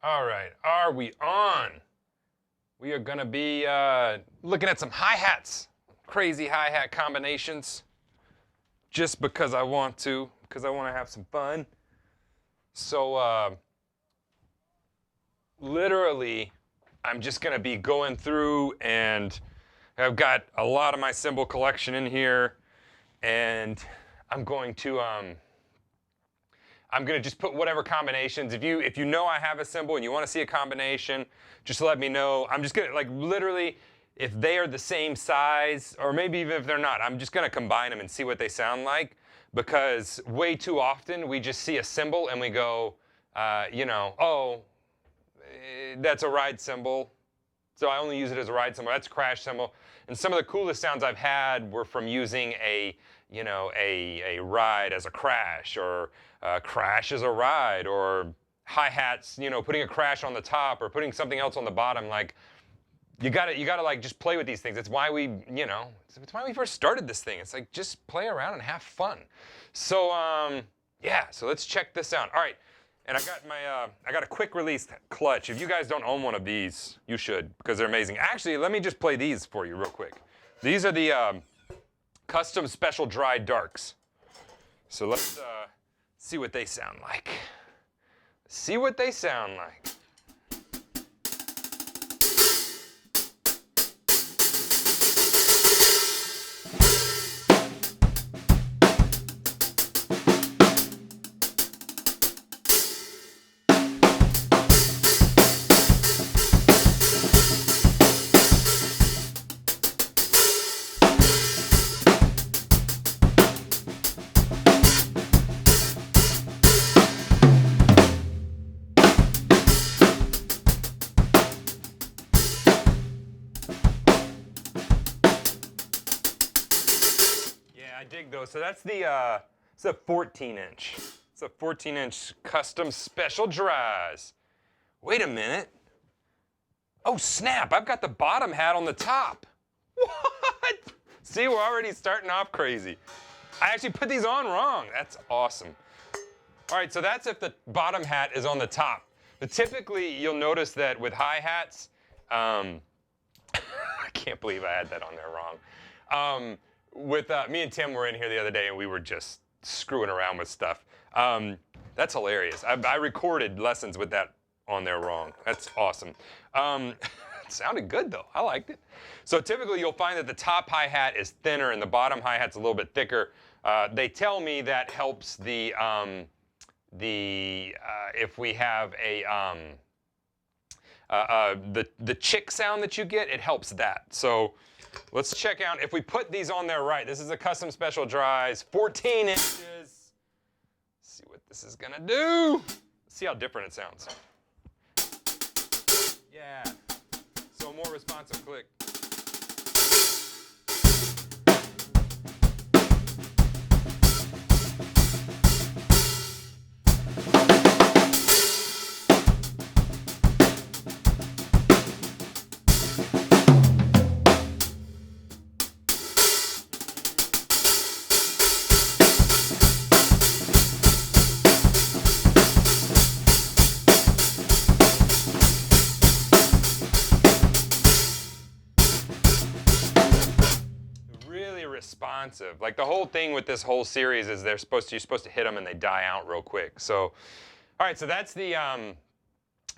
All right, are we on? We are gonna be looking at some hi-hats, crazy hi-hat combinations, just because I want to, because I want to have some fun. So literally, I'm just gonna be going through, and I've got a lot of my cymbal collection in here, and I'm going to just put whatever combinations. If you know I have a cymbal and you want to see a combination, just let me know. I'm just gonna, like, literally, if they are the same size, or maybe even if they're not, I'm just gonna combine them and see what they sound like. Because way too often we just see a cymbal and we go, oh, that's a ride cymbal, so I only use it as a ride cymbal. That's a crash cymbal. And some of the coolest sounds I've had were from using a ride as a crash, or crash as a ride, or hi-hats, putting a crash on the top or putting something else on the bottom. Like, you gotta like just play with these things. It's why we, it's why we first started this thing. It's like, just play around and have fun. So yeah, so let's check this out. All right, and I got a quick release clutch. If you guys don't own one of these, you should, because they're amazing. Actually, let me just play these for you real quick. These are the custom special dry darks. So let's see what they sound like. See what they sound like. I dig those. So that's it's a 14-inch. It's a 14-inch custom special dries. Wait a minute. Oh snap! I've got the bottom hat on the top. What? See, we're already starting off crazy. I actually put these on wrong. That's awesome. All right, so that's if the bottom hat is on the top. But typically, you'll notice that with hi-hats, I can't believe I had that on there wrong. With me and Tim were in here the other day, and we were just screwing around with stuff. That's hilarious. I recorded lessons with that on there wrong. That's awesome. It sounded good though. I liked it. So typically you'll find that the top hi-hat is thinner and the bottom hi-hat's a little bit thicker. They tell me that helps the if we have the chick sound that you get, it helps that. So let's check out if we put these on there right. This is a custom special dries, 14 inches. Let's see what this is gonna do. Let's see how different it sounds. Yeah, so a more responsive click. Responsive. Like, the whole thing with this whole series is you're supposed to hit them and they die out real quick. So, all right, so that's the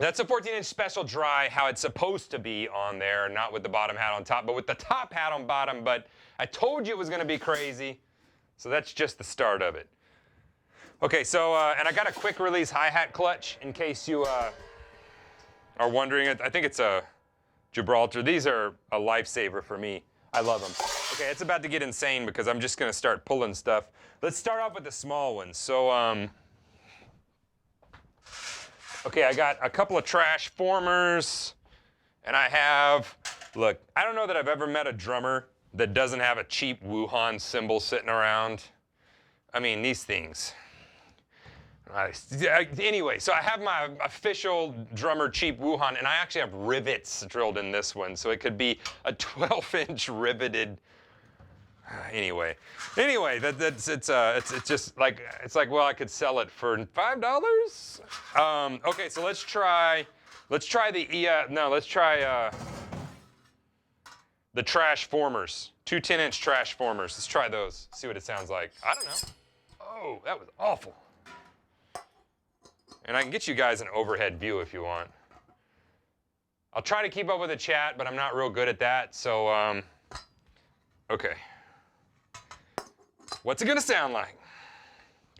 14-inch special dry, how it's supposed to be on there, not with the bottom hat on top, but with the top hat on bottom. But I told you it was going to be crazy, so that's just the start of it. Okay, so and I got a quick release hi-hat clutch in case you are wondering. I think it's a Gibraltar. These are a lifesaver for me. I love them. Okay, it's about to get insane because I'm just going to start pulling stuff. Let's start off with the small ones. So, okay, I got a couple of trash formers, and I have, look, I don't know that I've ever met a drummer that doesn't have a cheap Wuhan cymbal sitting around. I mean, these things. Anyway, so I have my official drummer cheap Wuhan, and I actually have rivets drilled in this one, so it could be a 12-inch riveted. Anyway, it's just like, well, I could sell it for $5. Okay, so let's try Let's try let's try the trash formers. 2 10-inch trash formers. Let's try those, see what it sounds like. I don't know. Oh, that was awful. And I can get you guys an overhead view if you want. I'll try to keep up with the chat, but I'm not real good at that, so, okay. What's it gonna sound like?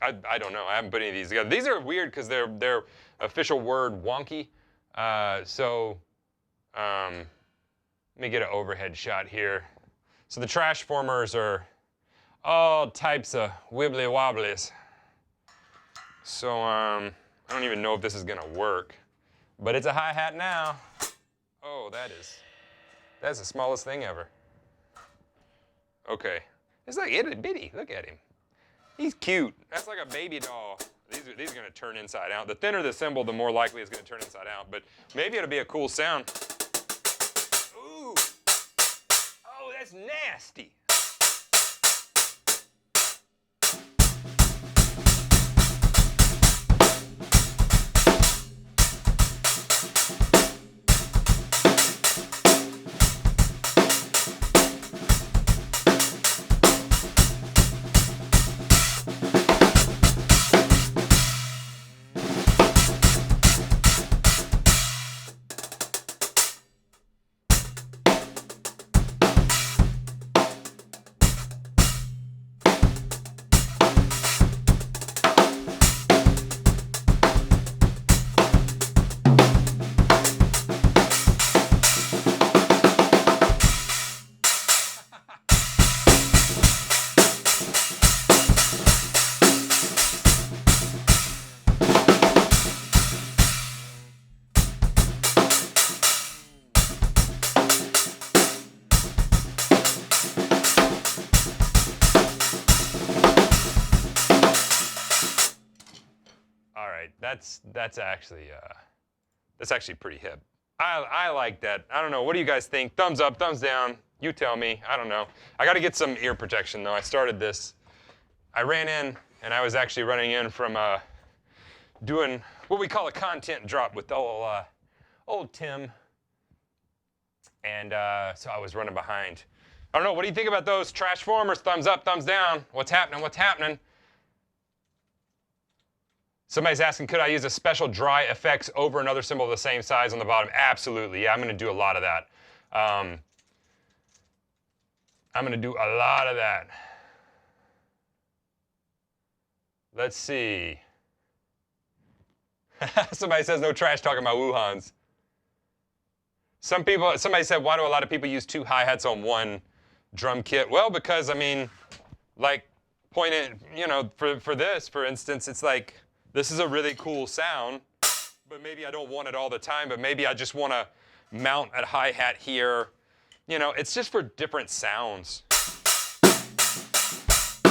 I don't know, I haven't put any of these together. These are weird because they're official word wonky. Let me get an overhead shot here. So the trash formers are all types of wibbly wobblies. So I don't even know if this is gonna work, but it's a hi-hat now. Oh, that's the smallest thing ever. Okay, it's like itty bitty, look at him. He's cute, that's like a baby doll. These are gonna turn inside out. The thinner the cymbal, the more likely it's gonna turn inside out, but maybe it'll be a cool sound. Ooh, oh, that's nasty. That's actually pretty hip. I like that. I don't know. What do you guys think? Thumbs up, thumbs down. You tell me. I don't know. I got to get some ear protection though. I started this. I ran in, and I was actually running in from doing what we call a content drop with old Tim, and so I was running behind. I don't know. What do you think about those trash formers? Thumbs up, thumbs down. What's happening? What's happening? Somebody's asking, could I use a special dry effects over another cymbal of the same size on the bottom? Absolutely, yeah, I'm gonna do a lot of that. Let's see. Somebody says no trash talking about Wuhans. Somebody said, why do a lot of people use 2 hi-hats on 1 drum kit? Well, because, I mean, like, for this, for instance, it's like, this is a really cool sound, but maybe I don't want it all the time, but maybe I just want to mount a hi-hat here. You know, it's just for different sounds.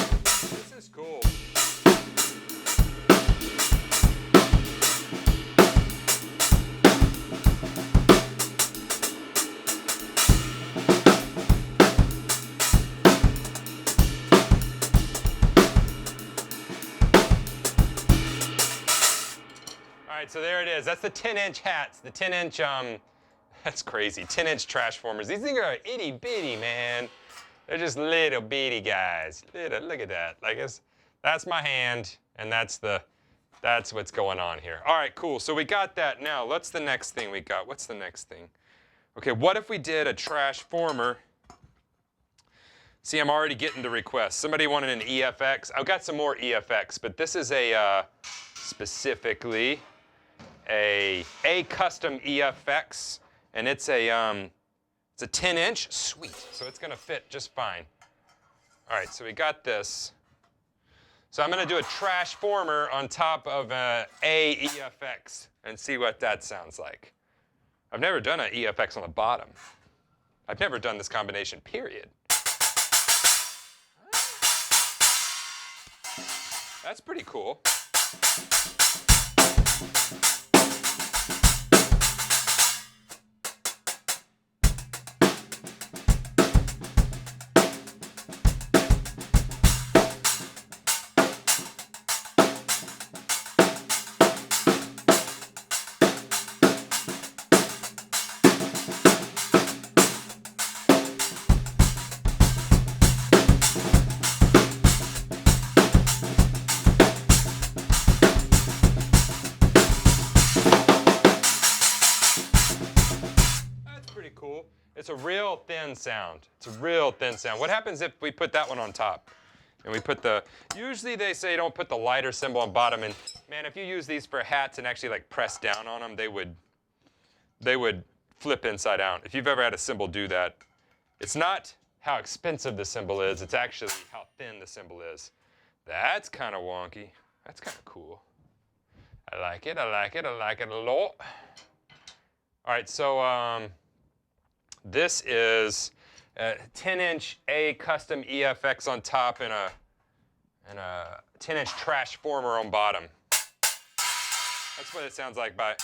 This is cool. All right, so there it is. That's the 10-inch hats. The 10-inch, that's crazy. 10-inch trash formers. These things are itty bitty, man. They're just little bitty guys. Look at that. Like that's my hand, and that's what's going on here. All right, cool. So we got that. Now, what's the next thing we got? What's the next thing? Okay, what if we did a trash former? See, I'm already getting the requests. Somebody wanted an EFX. I've got some more EFX, but this is specifically a custom EFX, and it's a 10-inch. Sweet. So it's gonna fit just fine. All right, so we got this. So I'm gonna do a trash former on top of a EFX and see what that sounds like. I've never done an EFX on the bottom. I've never done this combination, period. That's pretty cool. thin sound. It's a real thin sound. What happens if we put that one on top? And we put the, usually they say don't put the lighter cymbal on bottom. And man, if you use these for hats and actually like press down on them, they would flip inside out. If you've ever had a cymbal do that, it's not how expensive the cymbal is, it's actually how thin the cymbal is. That's kind of wonky. That's kind of cool. I like it, I like it, I like it a lot. All right, so this is a 10-inch A custom EFX on top and a 10-inch trash former on bottom. That's what it sounds like by.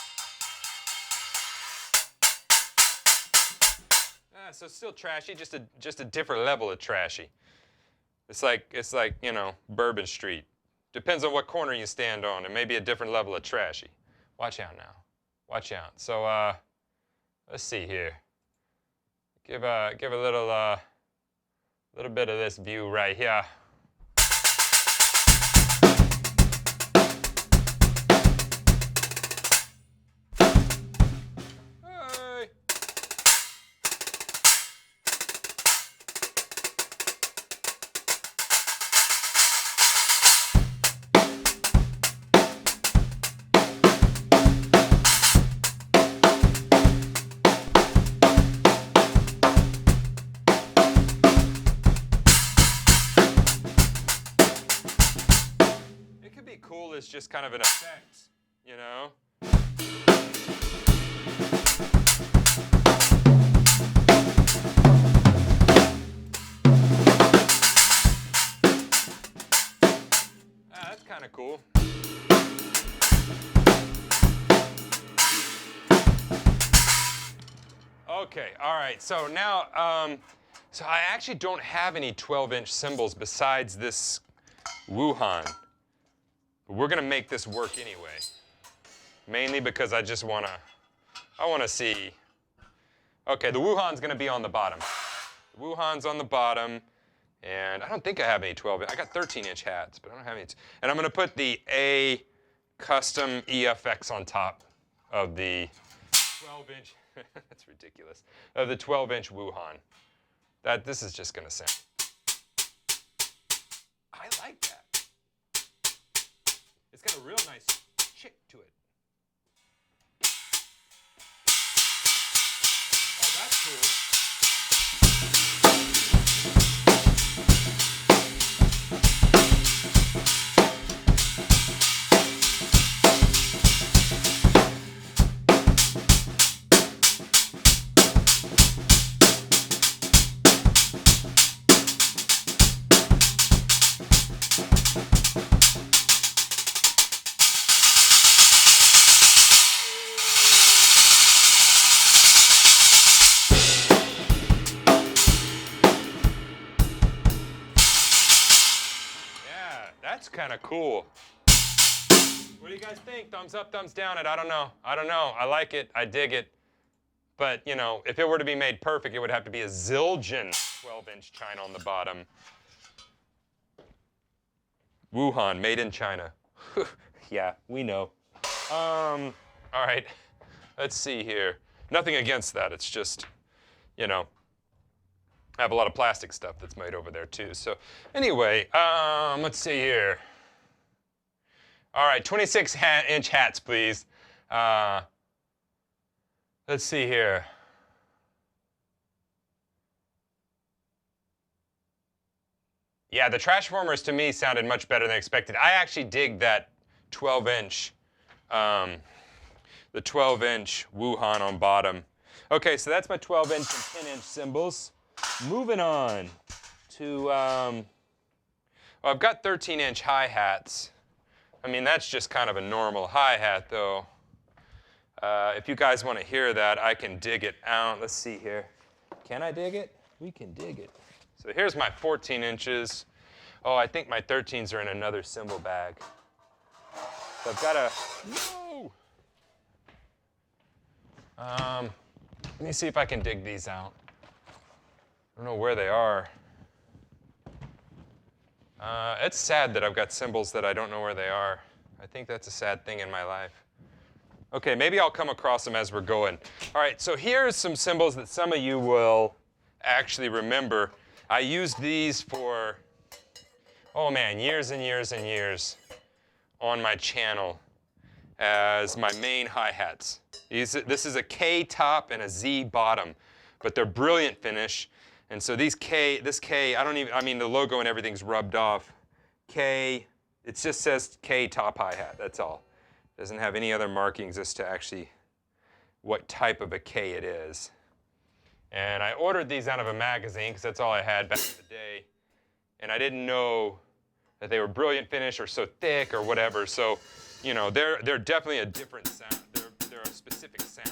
So still trashy, just a different level of trashy. It's like you know, Bourbon Street. Depends on what corner you stand on. It may be a different level of trashy. Watch out now. Watch out. So let's see here. Give a little bit of this view right here. Hey. Cool is just kind of an effect, you know? That's kind of cool. Okay, all right, so now, so I actually don't have any 12-inch cymbals besides this Wuhan. But we're gonna make this work anyway. Mainly because I wanna see. Okay, the Wuhan's gonna be on the bottom. The Wuhan's on the bottom, and I don't think I have any 12-inch. I got 13-inch hats, but I don't have any. And I'm gonna put the A custom EFX on top of the 12-inch, that's ridiculous, of the 12-inch Wuhan. This is just gonna sound. I like that. It's got a real nice chick to it. Oh, that's cool. That's kind of cool. What do you guys think? Thumbs up, thumbs down it. I don't know. I don't know. I like it. I dig it. But, you know, if it were to be made perfect, it would have to be a Zildjian 12-inch China on the bottom. Wuhan, made in China. Yeah, we know. All right. Let's see here. Nothing against that. It's just, you know, I have a lot of plastic stuff that's made over there too. So anyway, let's see here. All right, 26-inch hats, please. Let's see here. Yeah, the trash formers to me sounded much better than expected. I actually dig that 12-inch, the 12-inch Wuhan on bottom. Okay, so that's my 12-inch and 10-inch cymbals. Moving on to, well, I've got 13-inch hi-hats. I mean, that's just kind of a normal hi-hat, though. If you guys want to hear that, I can dig it out. Let's see here. Can I dig it? We can dig it. So here's my 14 inches. Oh, I think my 13s are in another cymbal bag. So I've got a, whoa! Let me see if I can dig these out. I don't know where they are. It's sad that I've got cymbals that I don't know where they are. I think that's a sad thing in my life. Okay, maybe I'll come across them as we're going. All right, so here's some cymbals that some of you will actually remember. I used these for, oh man, years and years and years on my channel as my main hi-hats. This is a K top and a Z bottom, but they're brilliant finish. And so this K, I mean the logo and everything's rubbed off. K, it just says K top hi-hat, that's all. Doesn't have any other markings as to actually what type of a K it is. And I ordered these out of a magazine because that's all I had back in the day. And I didn't know that they were brilliant finish or so thick or whatever. So, you know, they're definitely a different sound. They're a specific sound.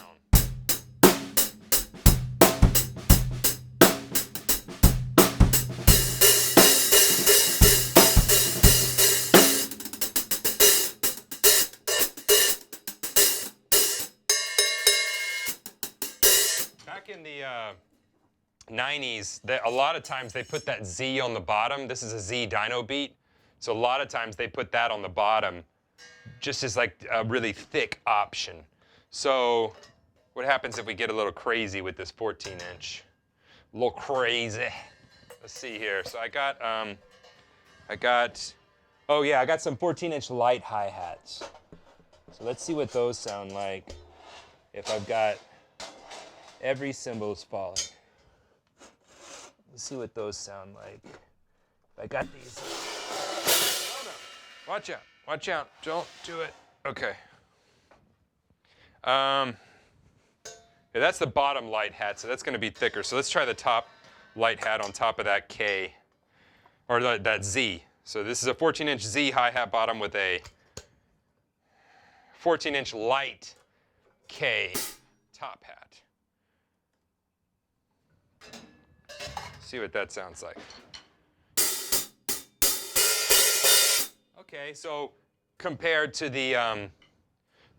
Back in the 90s, a lot of times they put that Z on the bottom. This is a Z dyno beat. So a lot of times they put that on the bottom just as like a really thick option. So what happens if we get a little crazy with this 14-inch? A little crazy. Let's see here. So I got some 14-inch light hi-hats. So let's see what those sound like if I've got every cymbal's falling. Let's see what those sound like. If I got these. Oh no. Watch out. Watch out. Don't do it. Okay. Yeah, that's the bottom light hat, so that's going to be thicker. So let's try the top light hat on top of that K, or that Z. So this is a 14-inch Z hi-hat bottom with a 14-inch light K top hat. See what that sounds like. Okay, so compared to the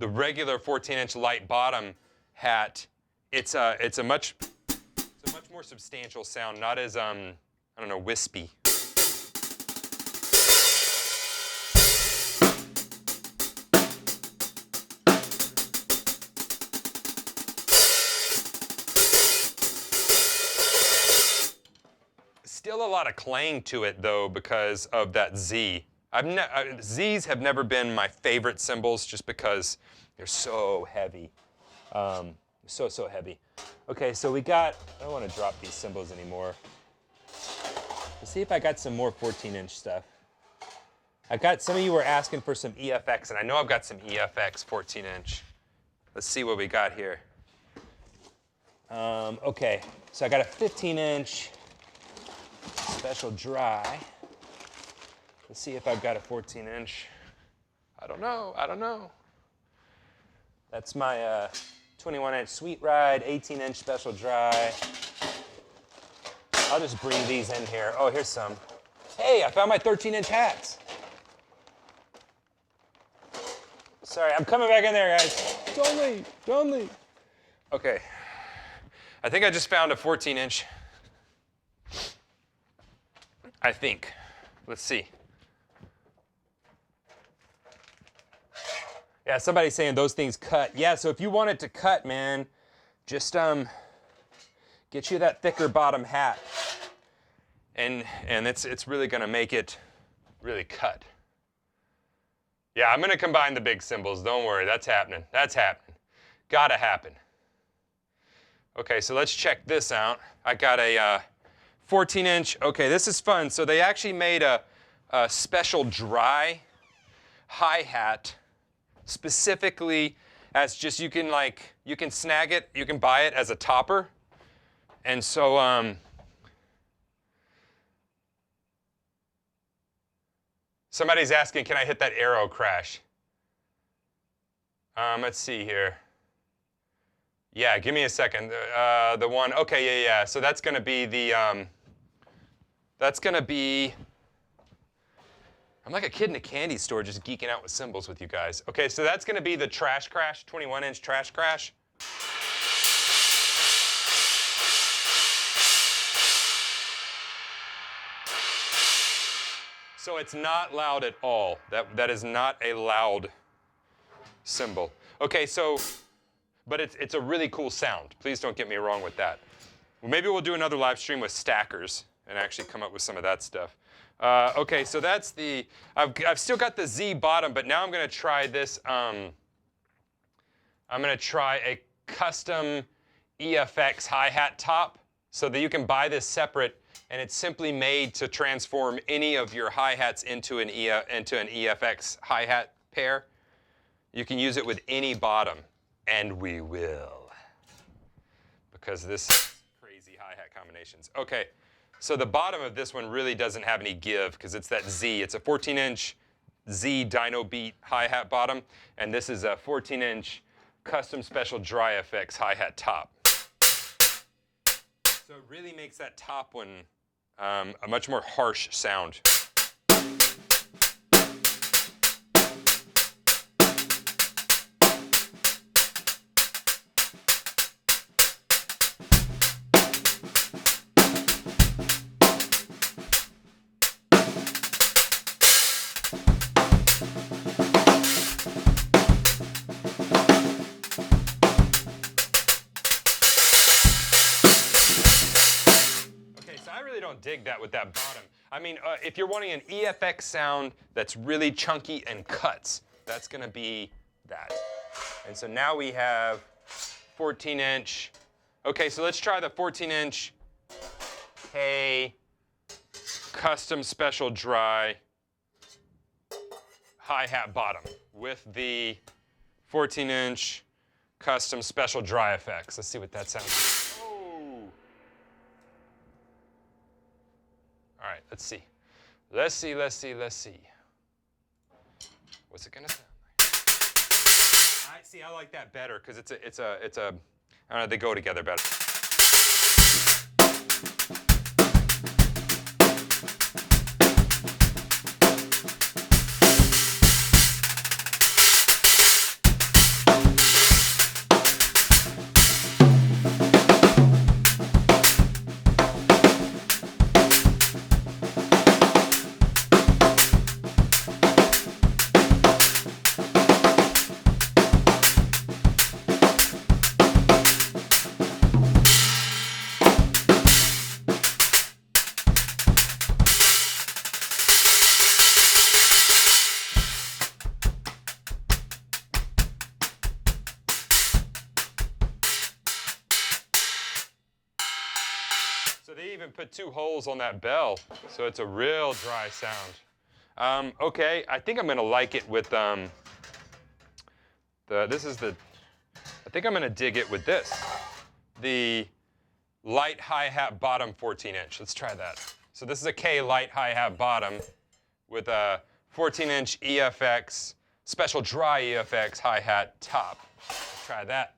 regular 14-inch light bottom hat, it's a much more substantial sound, not as I don't know, wispy. Still a lot of clang to it though because of that Z. Zs have never been my favorite cymbals just because they're so heavy. So heavy. Okay, so I don't want to drop these cymbals anymore. Let's see if I got some more 14-inch stuff. Some of you were asking for some EFX, and I know I've got some EFX 14-inch. Let's see what we got here. Okay, so I got a 15-inch special dry. Let's see if I've got a 14-inch. I don't know. That's my 21-inch Sweet Ride, 18-inch special dry. I'll just bring these in here. Oh, here's some. Hey, I found my 13-inch hats. Sorry, I'm coming back in there, guys. Don't leave. Okay. I think I just found a 14-inch. I think. Let's see. Yeah, somebody's saying those things cut. Yeah, so if you want it to cut, man, just get you that thicker bottom hat. And it's really gonna make it really cut. Yeah, I'm gonna combine the big cymbals. Don't worry, that's happening. Gotta happen. Okay, so let's check this out. I got a 14-inch. Okay, this is fun. So they actually made a special dry hi-hat specifically as just you can snag it, you can buy it as a topper. And so somebody's asking, can I hit that Kerope Crash? Let's see here. Yeah, give me a second. The one, okay, yeah. So that's gonna be the, I'm like a kid in a candy store just geeking out with cymbals with you guys. Okay, so that's gonna be the Trash Crash, 21-inch Trash Crash. So it's not loud at all. That is not a loud cymbal. Okay, so, but it's a really cool sound. Please don't get me wrong with that. Well, maybe we'll do another live stream with stackers and actually come up with some of that stuff. Okay, so that's the, I've still got the Z bottom, but now I'm going to try this. I'm going to try a custom EFX hi-hat top so that you can buy this separate, and it's simply made to transform any of your hi-hats into an EFX hi-hat pair. You can use it with any bottom, and we will, because this is crazy hi-hat combinations. Okay, so the bottom of this one really doesn't have any give because it's that Z. It's a 14-inch Z dyno beat hi-hat bottom, and this is a 14-inch custom special dry effects hi-hat top. So it really makes that top one a much more harsh sound. Dig that with that bottom. I mean, if you're wanting an EFX sound that's really chunky and cuts, that's going to be that. And so now we have 14-inch. Okay, so let's try the 14-inch K custom special dry hi-hat bottom with the 14-inch custom special dry effects. Let's see what that sounds like. All right, let's see. Let's see. What's it gonna sound like? I like that better because it's a I don't know, they go together better. So they even put 2 holes on that bell, so it's a real dry sound. Okay, I think I'm gonna like it with I think I'm gonna dig it with this, the light hi-hat bottom 14-inch. Let's try that. So this is a K light hi-hat bottom with a 14-inch EFX special dry EFX hi-hat top. Let's try that.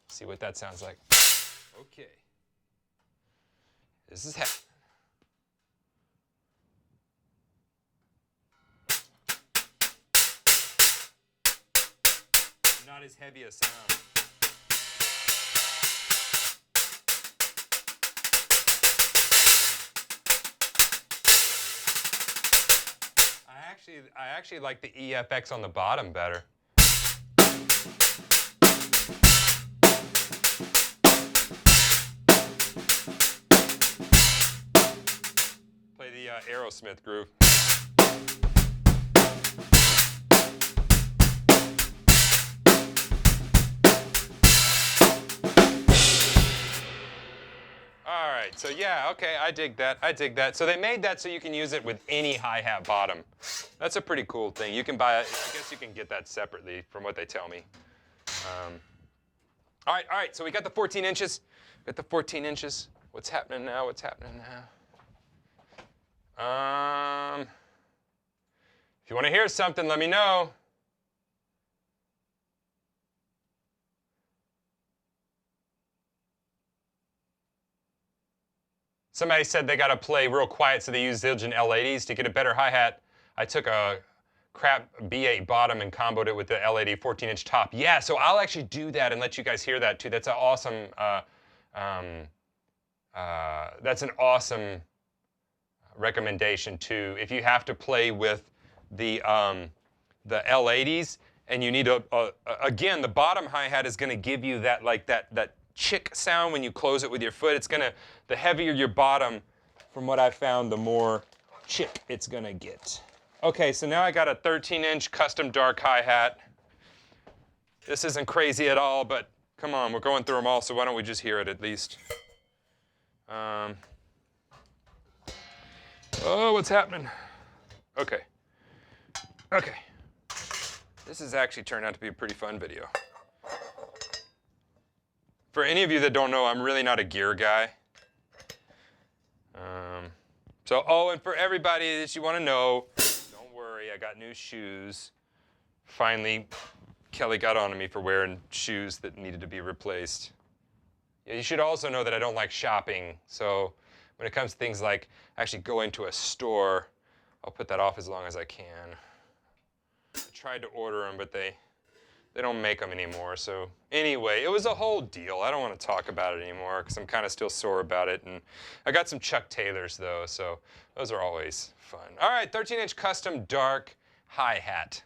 See what that sounds like. Okay. This is heavy. Not as heavy a sound. I actually like the EFX on the bottom better. Play the Aerosmith groove. All right, so yeah, okay, I dig that, So they made that so you can use it with any hi-hat bottom. That's a pretty cool thing. You can buy it, I guess you can get that separately from what they tell me. All right, so we got the 14 inches. What's happening now? If you want to hear something, let me know. Somebody said they got to play real quiet, so they use Zildjian L80s to get a better hi-hat. I took a crap B8 bottom and comboed it with the L80 14-inch top. Yeah, so I'll actually do that and let you guys hear that too. That's an awesome. That's an awesome recommendation too. If you have to play with the L80s and you need again, the bottom hi-hat is going to give you that chick sound when you close it with your foot. It's gonna, the heavier your bottom, from what I found, the more chick it's gonna get. Okay, so now I got a 13-inch custom dark hi-hat. This isn't crazy at all, but come on, we're going through them all, so why don't we just hear it at least? Oh, what's happening? Okay. Okay. This has actually turned out to be a pretty fun video. For any of you that don't know, I'm really not a gear guy. Oh, and for everybody that you want to know, don't worry, I got new shoes. Finally, Kelly got on to me for wearing shoes that needed to be replaced. Yeah, you should also know that I don't like shopping, so when it comes to things like actually going to a store, I'll put that off as long as I can. I tried to order them, but they don't make them anymore. So anyway, it was a whole deal. I don't want to talk about it anymore because I'm kind of still sore about it. And I got some Chuck Taylors though, so those are always fun. All right, 13-inch custom dark hi-hat.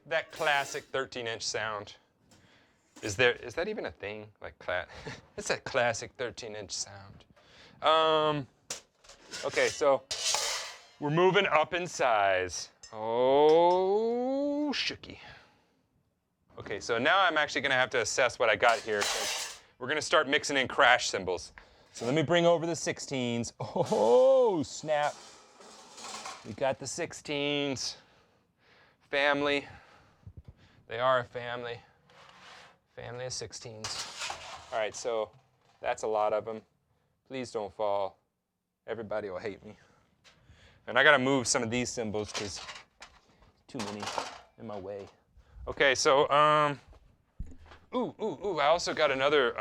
That classic 13-inch sound. Is that even a thing? Like it's that classic 13-inch sound. Okay, so we're moving up in size. Oh, shooky. Okay, so now I'm actually gonna have to assess what I got here. We're gonna start mixing in crash cymbals. So let me bring over the 16s. Oh, snap. We got the 16s. Family. They are a family. Family of 16s. All right, so that's a lot of them. Please don't fall. Everybody will hate me. And I gotta move some of these cymbals because too many in my way. Okay, so, I also got another,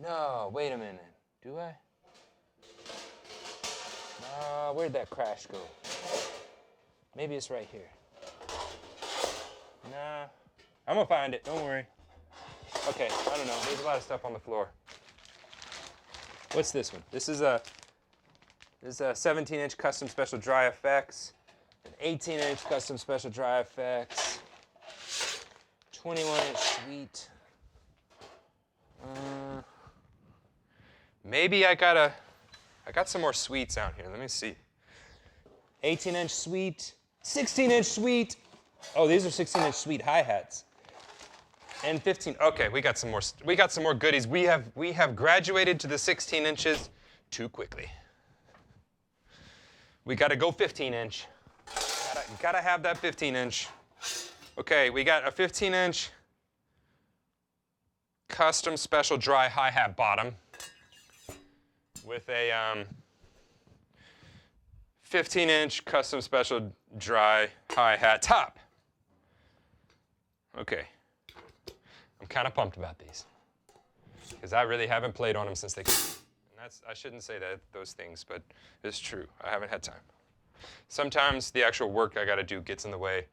no, wait a minute. Do I? Where'd that crash go? Maybe it's right here. Nah, I'm gonna find it, don't worry. Okay, I don't know, there's a lot of stuff on the floor. What's this one? This is a 17-inch custom special dry effects, an 18-inch custom special dry effects, 21-inch sweet. Maybe I got some more sweets out here, let me see. 18-inch sweet, 16-inch sweet. Oh, these are 16-inch sweet hi-hats. And 15. Okay, we got some more goodies. We have graduated to the 16 inches too quickly. We got to go 15-inch. Gotta have that 15-inch. Okay, we got a 15-inch custom special dry hi-hat bottom with a 15-inch custom special dry hi-hat top. Okay, I'm kind of pumped about these because I really haven't played on them since they came. And I shouldn't say those things, but it's true. I haven't had time. Sometimes the actual work I got to do gets in the way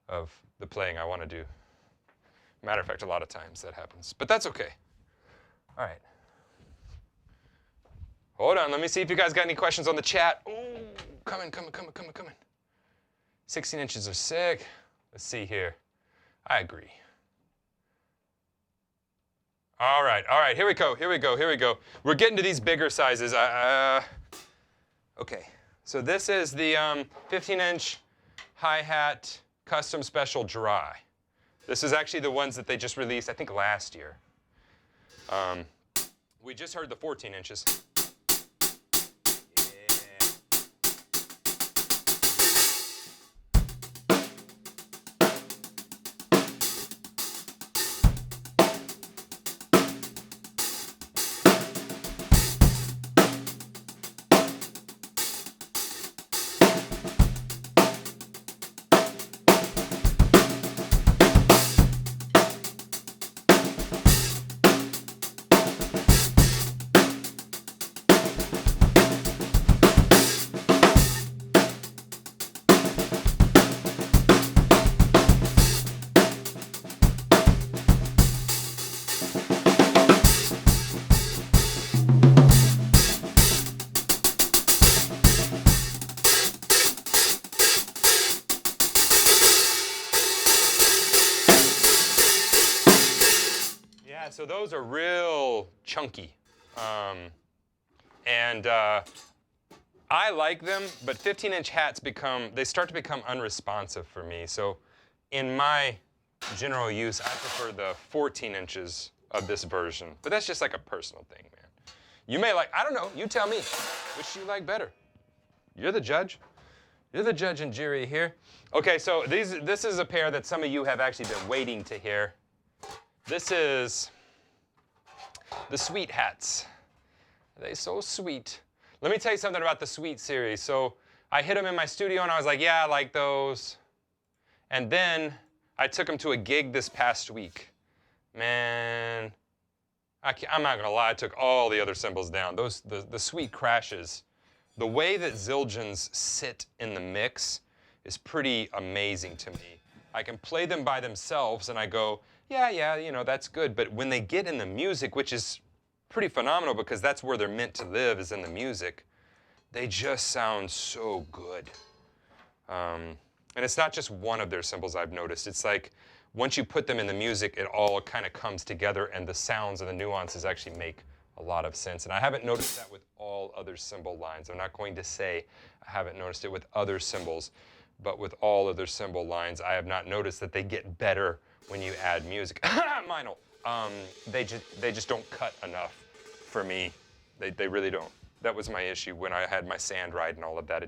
of the playing I want to do. Matter of fact, a lot of times that happens, but that's okay. All right. Hold on, let me see if you guys got any questions on the chat. Ooh, coming. 16 inches are sick. Let's see here. I agree. All right, here we go. We're getting to these bigger sizes. Okay, so this is the 15-inch hi-hat custom special dry. This is actually the ones that they just released, I think, last year. We just heard the 14 inches. Yeah, so those are real chunky. I like them, but 15-inch hats start to become unresponsive for me. So in my general use, I prefer the 14 inches of this version. But that's just like a personal thing, man. You may like, I don't know, you tell me, which you like better. You're the judge. You're the judge and jury here. Okay, so this is a pair that some of you have actually been waiting to hear. This is the Sweet Hats. They're so sweet. Let me tell you something about the Sweet series. So I hit them in my studio and I was like, yeah, I like those. And then I took them to a gig this past week. Man, I'm not gonna lie, I took all the other cymbals down. The Sweet Crashes, the way that Zildjians sit in the mix is pretty amazing to me. I can play them by themselves and I go, yeah, you know, that's good. But when they get in the music, which is pretty phenomenal because that's where they're meant to live, is in the music, they just sound so good. And it's not just one of their cymbals I've noticed. It's like once you put them in the music, it all kind of comes together and the sounds and the nuances actually make a lot of sense. And I haven't noticed that with all other cymbal lines. I'm not going to say I haven't noticed it with other cymbals, but with all other cymbal lines, I have not noticed that they get better when you add music. Meinl. They just don't cut enough for me. They really don't. That was my issue when I had my sand ride and all of that.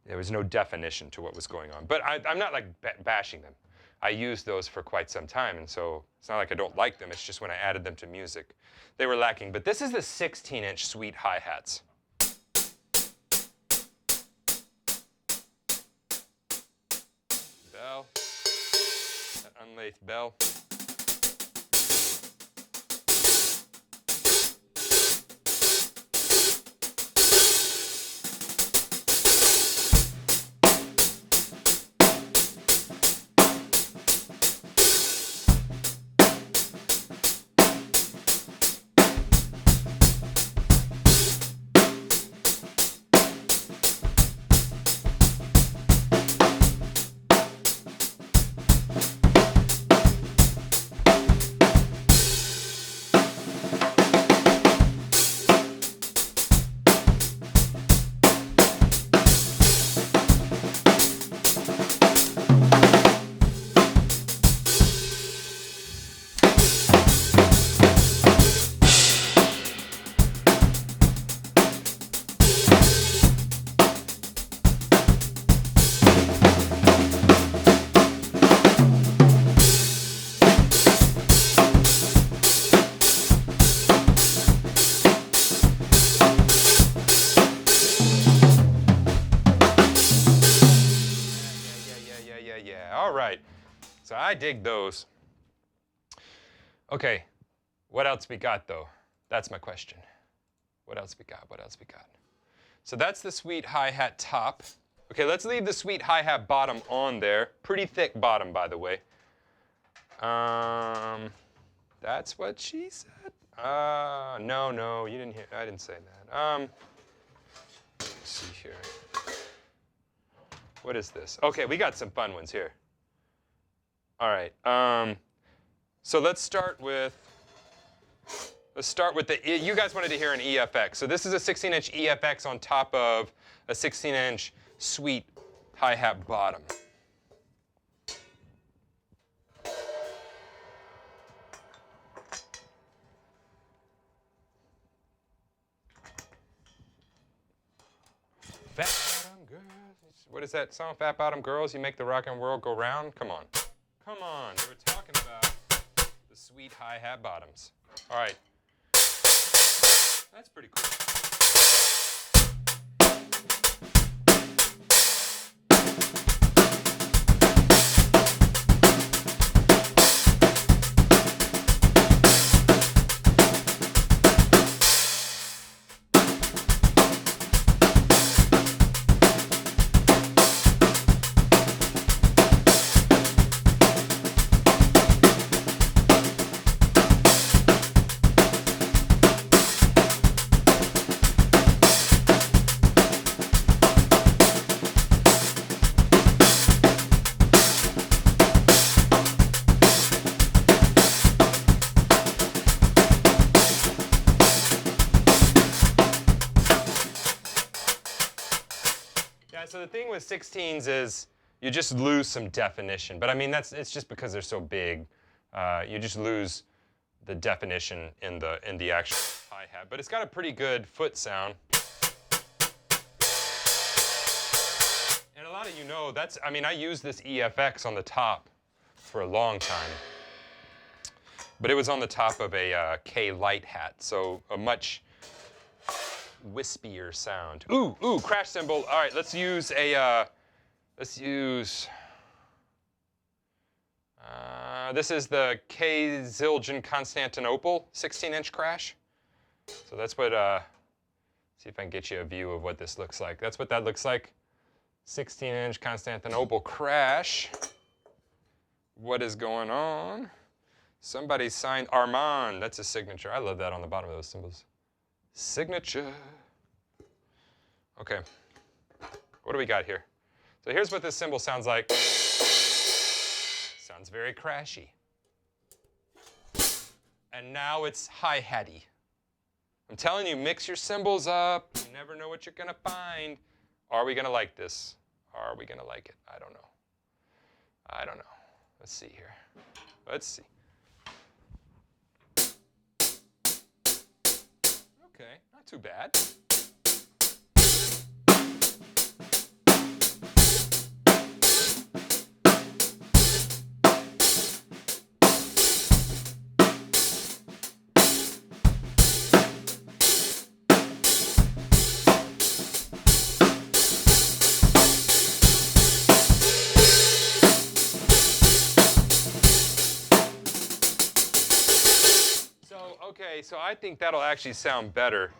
There was no definition to what was going on. But I'm not like bashing them. I used those for quite some time, and so it's not like I don't like them. It's just when I added them to music, they were lacking. But this is the 16-inch Sweet hi-hats. Bell, that unlathed bell. So I dig those. Okay, what else we got though? That's my question. What else we got? What else we got? So that's the Sweet hi-hat top. Okay, let's leave the Sweet hi-hat bottom on there. Pretty thick bottom, by the way. That's what she said. No, you didn't hear. I didn't say that. Let's see here. What is this? Okay, we got some fun ones here. All right. So let's start with the. You guys wanted to hear an EFX. So this is a 16-inch EFX on top of a 16-inch Sweet hi-hat bottom. Fat bottom girls. What is that song? Fat bottom girls, you make the rock and world go round. Come on. Come on. They were talking about the Sweet hi-hat bottoms. All right. That's pretty cool. the thing with 16s is you just lose some definition. But I mean, it's just because they're so big. You just lose the definition in the actual hi-hat. But it's got a pretty good foot sound. And a lot of you know I mean, I use this EFX on the top for a long time. But it was on the top of a K light hat, so a much wispier sound. Ooh, crash cymbal. All right, let's use this is the K Zildjian Constantinople 16-inch crash. So that's what, see if I can get you a view of what this looks like. That's what that looks like. 16-inch Constantinople crash. What is going on? Somebody signed Armand. That's a signature. I love that on the bottom of those cymbals. Signature. Okay. What do we got here? So here's what this cymbal sounds like. Sounds very crashy. And now it's hi-hatty. I'm telling you, mix your cymbals up. You never know what you're going to find. Are we going to like this? Are we going to like it? I don't know. I don't know. Let's see here. Let's see. Okay, not too bad. So I think that'll actually sound better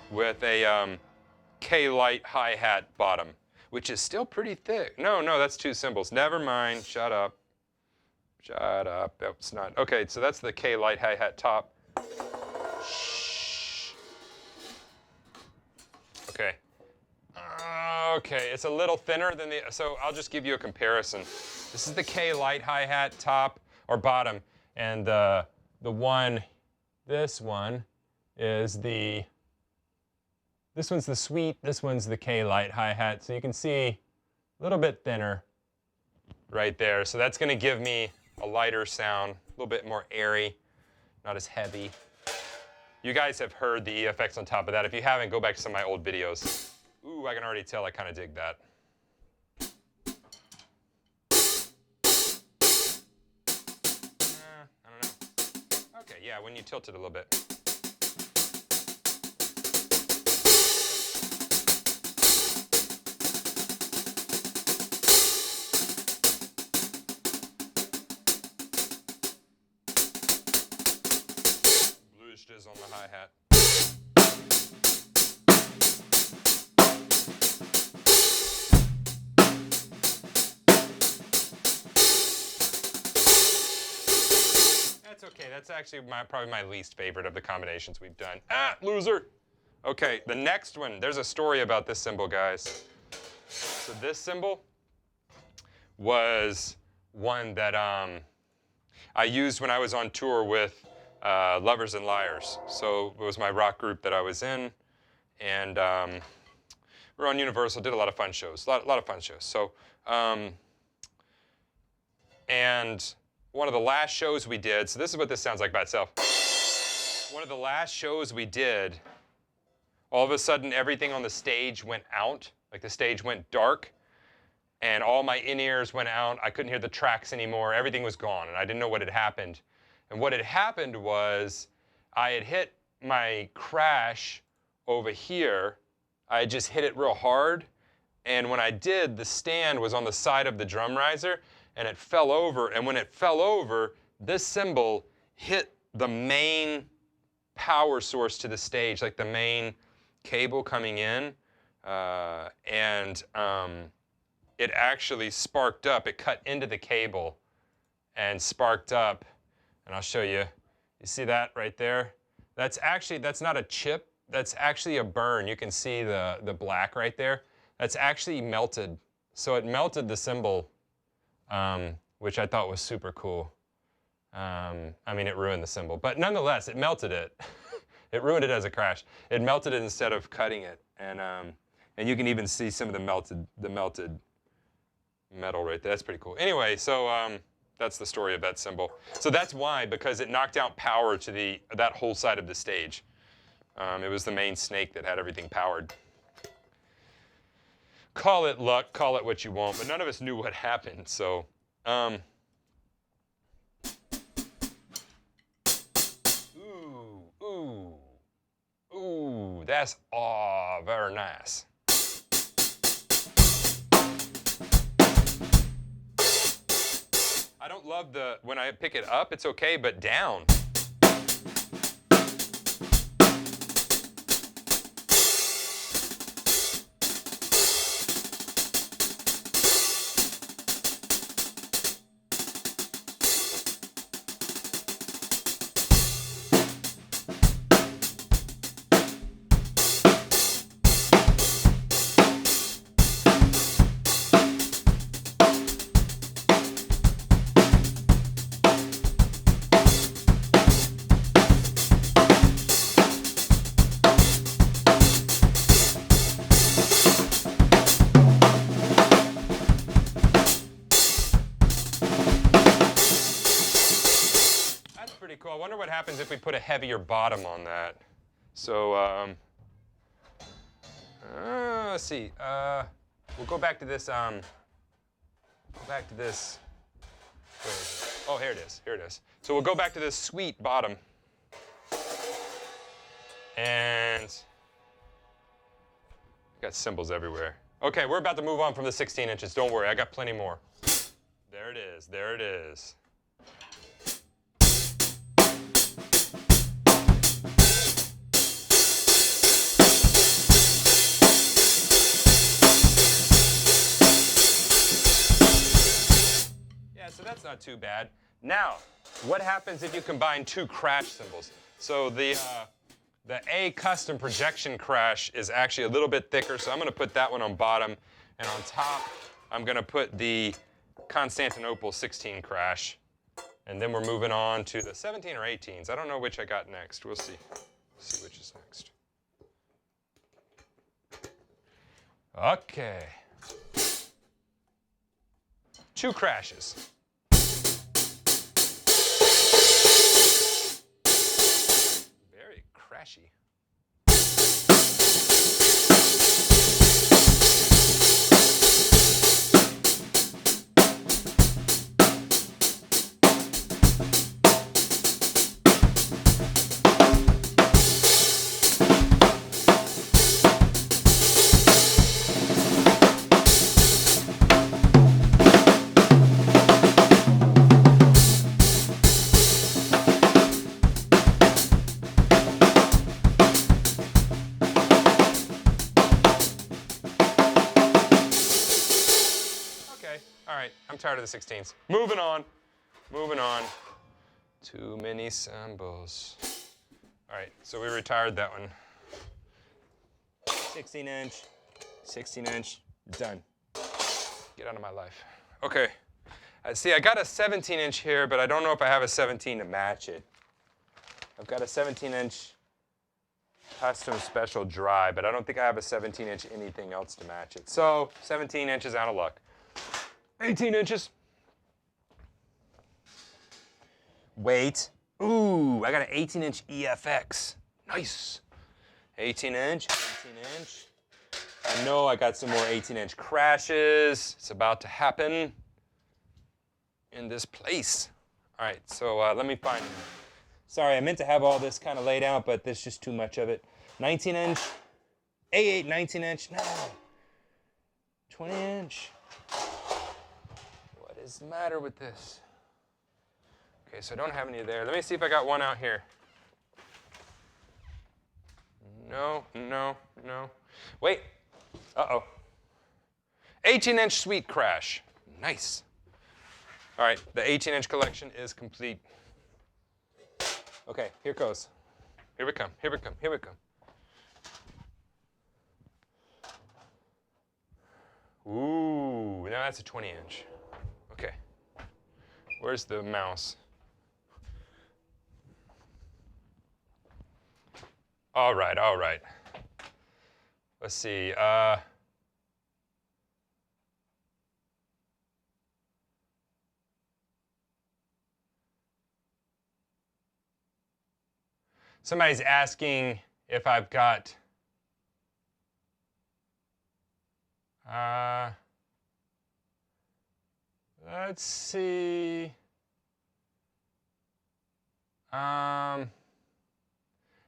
with a K-light hi-hat bottom, which is still pretty thick. No, that's two cymbals. Never mind. Shut up. Shut up. That's not. Okay, so that's the K-light hi-hat top. Shh. Okay. Okay, it's a little thinner than the. So I'll just give you a comparison. This is the K-light hi-hat top or bottom, and the one. This one is this one's the sweet, this one's the K-light hi-hat. So you can see a little bit thinner right there. So that's going to give me a lighter sound, a little bit more airy, not as heavy. You guys have heard the EFX on top of that. If you haven't, go back to some of my old videos. Ooh, I can already tell I kind of dig that. Okay, yeah, when you tilt it a little bit. Blues jizz on the hi-hat. That's okay. That's actually probably my least favorite of the combinations we've done. Ah, loser. Okay, the next one. There's a story about this cymbal, guys. So this cymbal was one that I used when I was on tour with Lovers and Liars. So it was my rock group that I was in, and we were on Universal. Did a lot of fun shows. A lot of fun shows. So and one of the last shows we did, so this is what this sounds like by itself. One of the last shows we did, all of a sudden everything on the stage went out, like the stage went dark, and all my in-ears went out. I couldn't hear the tracks anymore. Everything was gone, and I didn't know what had happened. And what had happened was I had hit my crash over here. I had just hit it real hard, and when I did, the stand was on the side of the drum riser, and it fell over, and when it fell over, this cymbal hit the main power source to the stage, like the main cable coming in, and it actually sparked up. It cut into the cable and sparked up, and I'll show you. You see that right there? That's not a chip, that's actually a burn. You can see the black right there. That's actually melted. So it melted the cymbal, which I thought was super cool. I mean, it ruined the cymbal, but nonetheless, it melted it. It ruined it as a crash. It melted it instead of cutting it, and And you can even see some of the melted metal right there. That's pretty cool. Anyway, so that's the story of that cymbal. So that's why, because it knocked out power to that whole side of the stage. It was the main snake that had everything powered. Call it luck, call it what you want, but none of us knew what happened. So, ooh, that's very nice. I don't love when I pick it up, it's okay, but down. Cool. I wonder what happens if we put a heavier bottom on that. So let's see. We'll go back to this. Go back to this. Where is it? Oh, here it is. Here it is. So we'll go back to this sweet bottom. And got cymbals everywhere. Okay, we're about to move on from the 16 inches. Don't worry, I got plenty more. There it is. There it is. So that's not too bad. Now, what happens if you combine two crash cymbals? So the A custom projection crash is actually a little bit thicker, so I'm going to put that one on bottom. And on top, I'm going to put the Constantinople 16 crash. And then we're moving on to the 17 or 18s. I don't know which I got next. We'll see. See which is next. Okay. Two crashes. Very crashy. I'm tired of the 16s. Moving on. Moving on. Too many cymbals. All right, so we retired that one. 16 inch, 16 inch, done. Get out of my life. Okay. See, I got a 17 inch here, but I don't know if I have a 17 to match it. I've got a 17 inch custom special dry, but I don't think I have a 17 inch anything else to match it. So 17 inches out of luck. 18 inches. Wait. Ooh, I got an 18 inch EFX. Nice. 18 inch, 18 inch. I know I got some more 18 inch crashes. It's about to happen in this place. All right, so let me find. Sorry, I meant to have all this kind of laid out, but there's just too much of it. 19 inch, A8, 19 inch, no. 20 inch. What is the matter with this? Okay, so I don't have any there. Let me see if I got one out here. No, no, no. Wait. Uh-oh. 18 inch sweet crash. Nice. All right, the 18 inch collection is complete. Okay, here goes. Here we come, here we come, here we come. Ooh, now that's a 20 inch. Okay. Where's the mouse? All right, all right. Let's see. Somebody's asking if I've got let's see. No,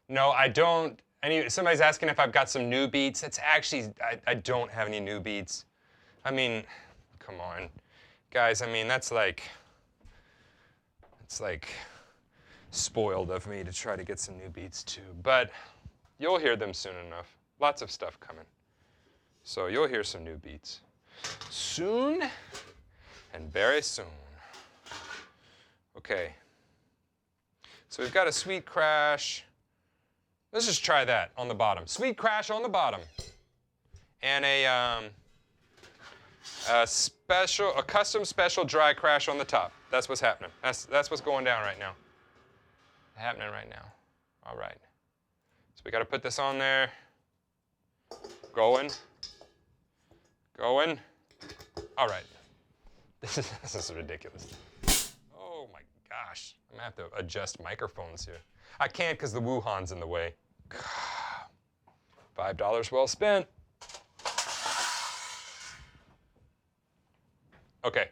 I don't. Somebody's asking if I've got some new beats. It's actually, I don't have any new beats. I mean, come on. Guys, I mean, it's like spoiled of me to try to get some new beats too. But you'll hear them soon enough. Lots of stuff coming. So you'll hear some new beats soon and very soon. Okay. So we've got a sweet crash. Let's just try that on the bottom. Sweet crash on the bottom. And a custom special dry crash on the top. That's what's happening. That's what's going down right now. Happening right now. All right. So we got to put this on there. Going. Going. All right. This is ridiculous. Oh my gosh. I'm gonna have to adjust microphones here. I can't because the Wuhan's in the way. $5 well spent. Okay.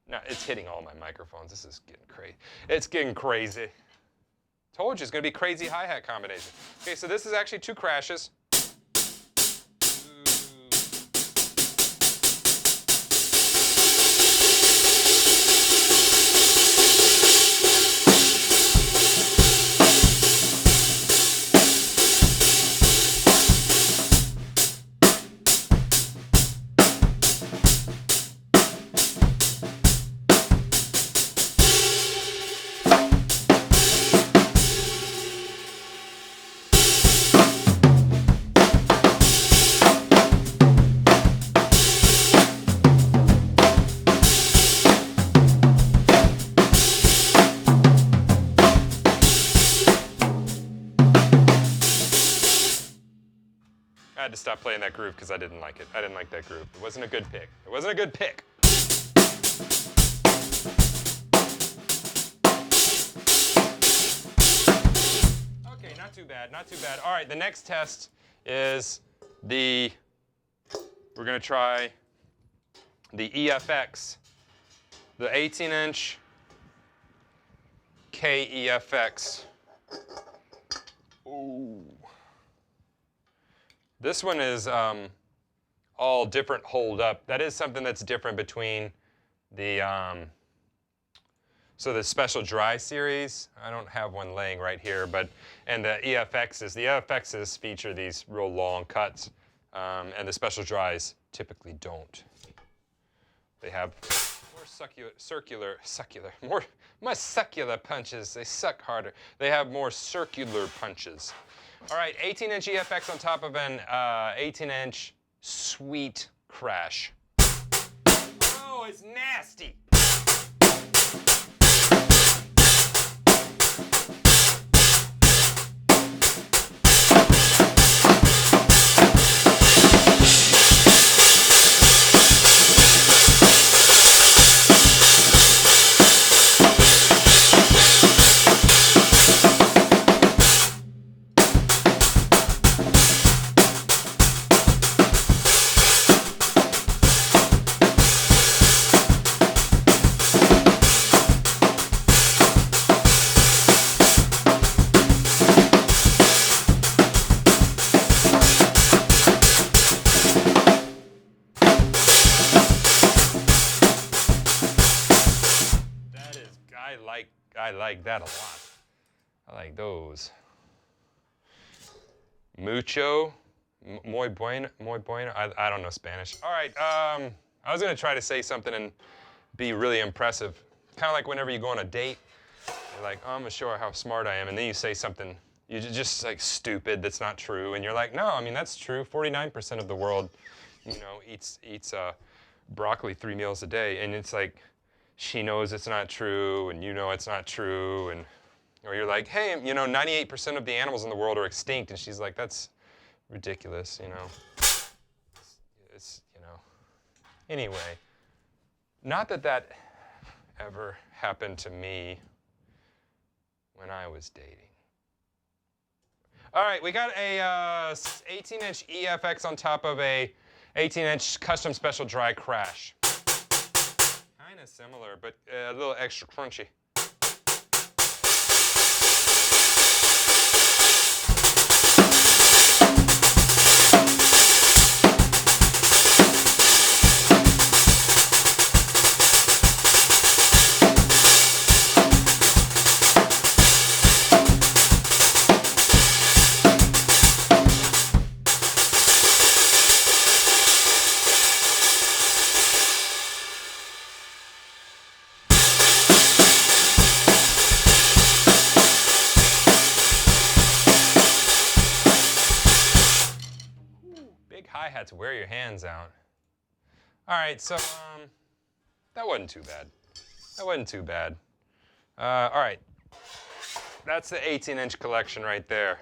Now it's hitting all my microphones. This is getting crazy. It's getting crazy. Told you it's gonna be crazy hi-hat combination. Okay, so this is actually 2 crashes. I had to stop playing that groove because I didn't like it. I didn't like that groove. It wasn't a good pick. It wasn't a good pick. Okay, not too bad, not too bad. All right, the next test is we're gonna try the EFX, the 18-inch KEFX. Ooh. This one is all different hold up. That is something that's different between the so the special dry series. I don't have one laying right here, and the EFXs. The EFXs feature these real long cuts, and the special dries typically don't. They have more more succular punches. They suck harder. They have more circular punches. All right, 18-inch EFX on top of an 18-inch sweet crash. Oh, it's nasty. I like that a lot. I like those. Mucho, muy bueno. I don't know Spanish. All right, I was gonna try to say something and be really impressive. Kind of like whenever you go on a date, you're like, oh, I'm gonna show her how smart I am, and then you say something, you're just like stupid, that's not true, and you're like, no, I mean that's true. 49% of the world, eats broccoli 3 meals a day, and it's like, she knows it's not true, and you know it's not true, or you're like, hey, 98% of the animals in the world are extinct, and she's like, that's ridiculous, It's, Anyway, not that ever happened to me when I was dating. All right, we got a 18-inch EFX on top of a 18-inch custom special dry crash. Kind of similar, but a little extra crunchy. Hi-hats, wear your hands out. All right, so that wasn't too bad. That wasn't too bad. All right, that's the 18-inch collection right there.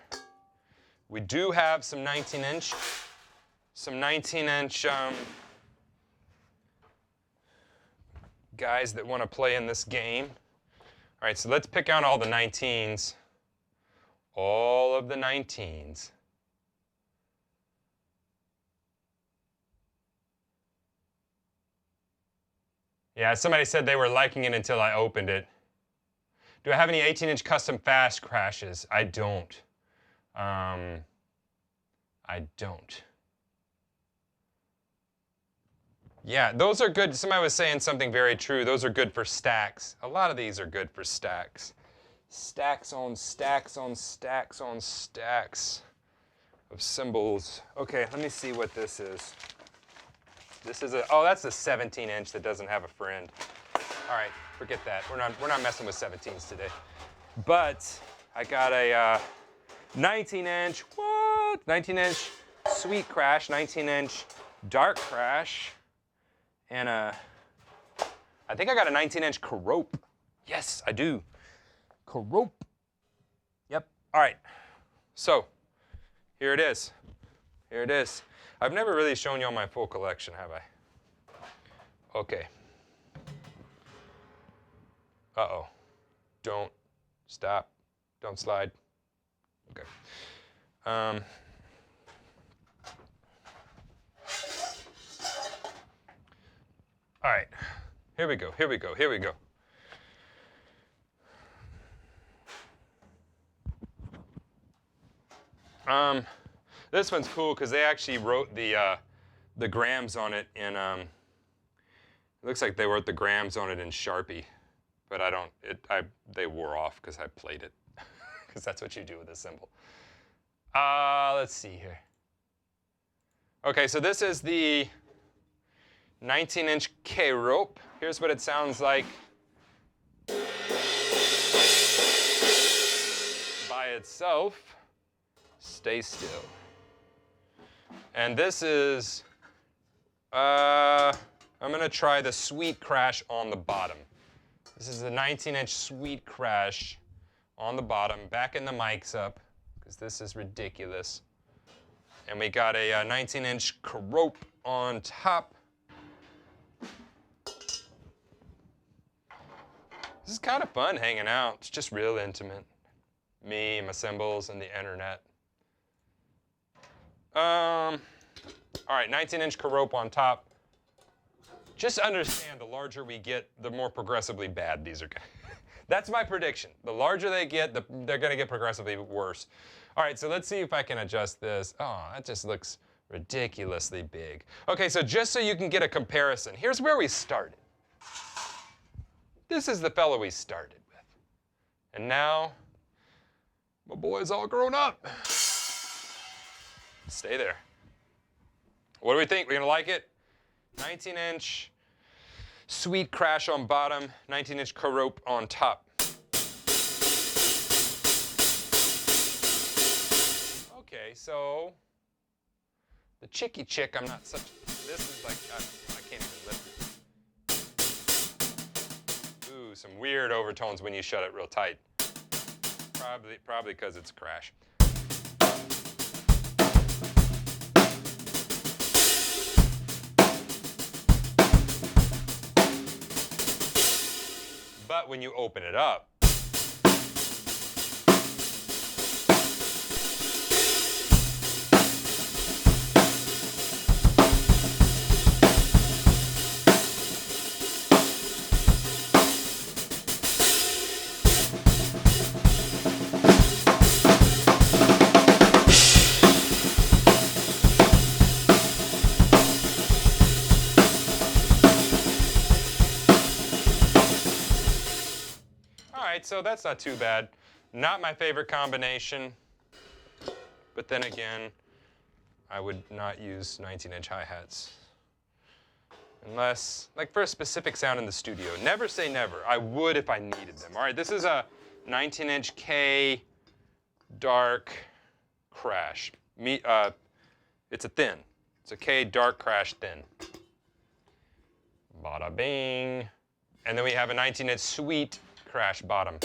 We do have some 19-inch, guys that want to play in this game. All right, so let's pick out all the 19s. All of the 19s. Yeah, somebody said they were liking it until I opened it. Do I have any 18-inch custom fast crashes? I don't. I don't. Yeah, those are good. Somebody was saying something very true. Those are good for stacks. A lot of these are good for stacks. Stacks on stacks on stacks on stacks of cymbals. Okay, let me see what this is. This is oh, that's a 17-inch that doesn't have a friend. All right, forget that. We're not messing with 17s today. But I got a 19-inch, what? 19-inch sweet crash, 19-inch dark crash, and I think I got a 19-inch Kerope. Yes, I do. Kerope. Yep. All right. So here it is. Here it is. I've never really shown you all my full collection, have I? Okay. Uh-oh. Don't stop. Don't slide. Okay. All right. Here we go. Here we go. Here we go. This one's cool because they actually wrote the grams on it in. It looks like they wrote the grams on it in Sharpie, but I don't. They wore off because I played it, because that's what you do with a cymbal. Let's see here. Okay, so this is the 19-inch Kerope. Here's what it sounds like by itself. Stay still. And this is, I'm going to try the sweet crash on the bottom. This is the 19-inch sweet crash on the bottom, backing the mics up, because this is ridiculous. And we got a 19-inch Kerope on top. This is kind of fun hanging out. It's just real intimate. Me, my cymbals, and the internet. All right, 19-inch Kerope on top. Just understand, the larger we get, the more progressively bad these are. That's my prediction. The larger they get, they're going to get progressively worse. All right, so let's see if I can adjust this. Oh, that just looks ridiculously big. Okay, so just so you can get a comparison, here's where we started. This is the fellow we started with. And now, my boy's all grown up. Stay there. What do we think? We gonna like it? 19-inch sweet crash on bottom, 19-inch Kerope on top. Okay, so the chicky chick, I'm not such. This is like I can't even lift it. Ooh, some weird overtones when you shut it real tight. Probably because it's a crash. But when you open it up, right, so that's not too bad. Not my favorite combination, but then again, I would not use 19-inch hi-hats. Unless, like for a specific sound in the studio. Never say never. I would if I needed them. All right, this is a 19-inch K dark crash. It's a thin. It's a K dark crash thin. Bada bing. And then we have a 19-inch sweet crash bottom.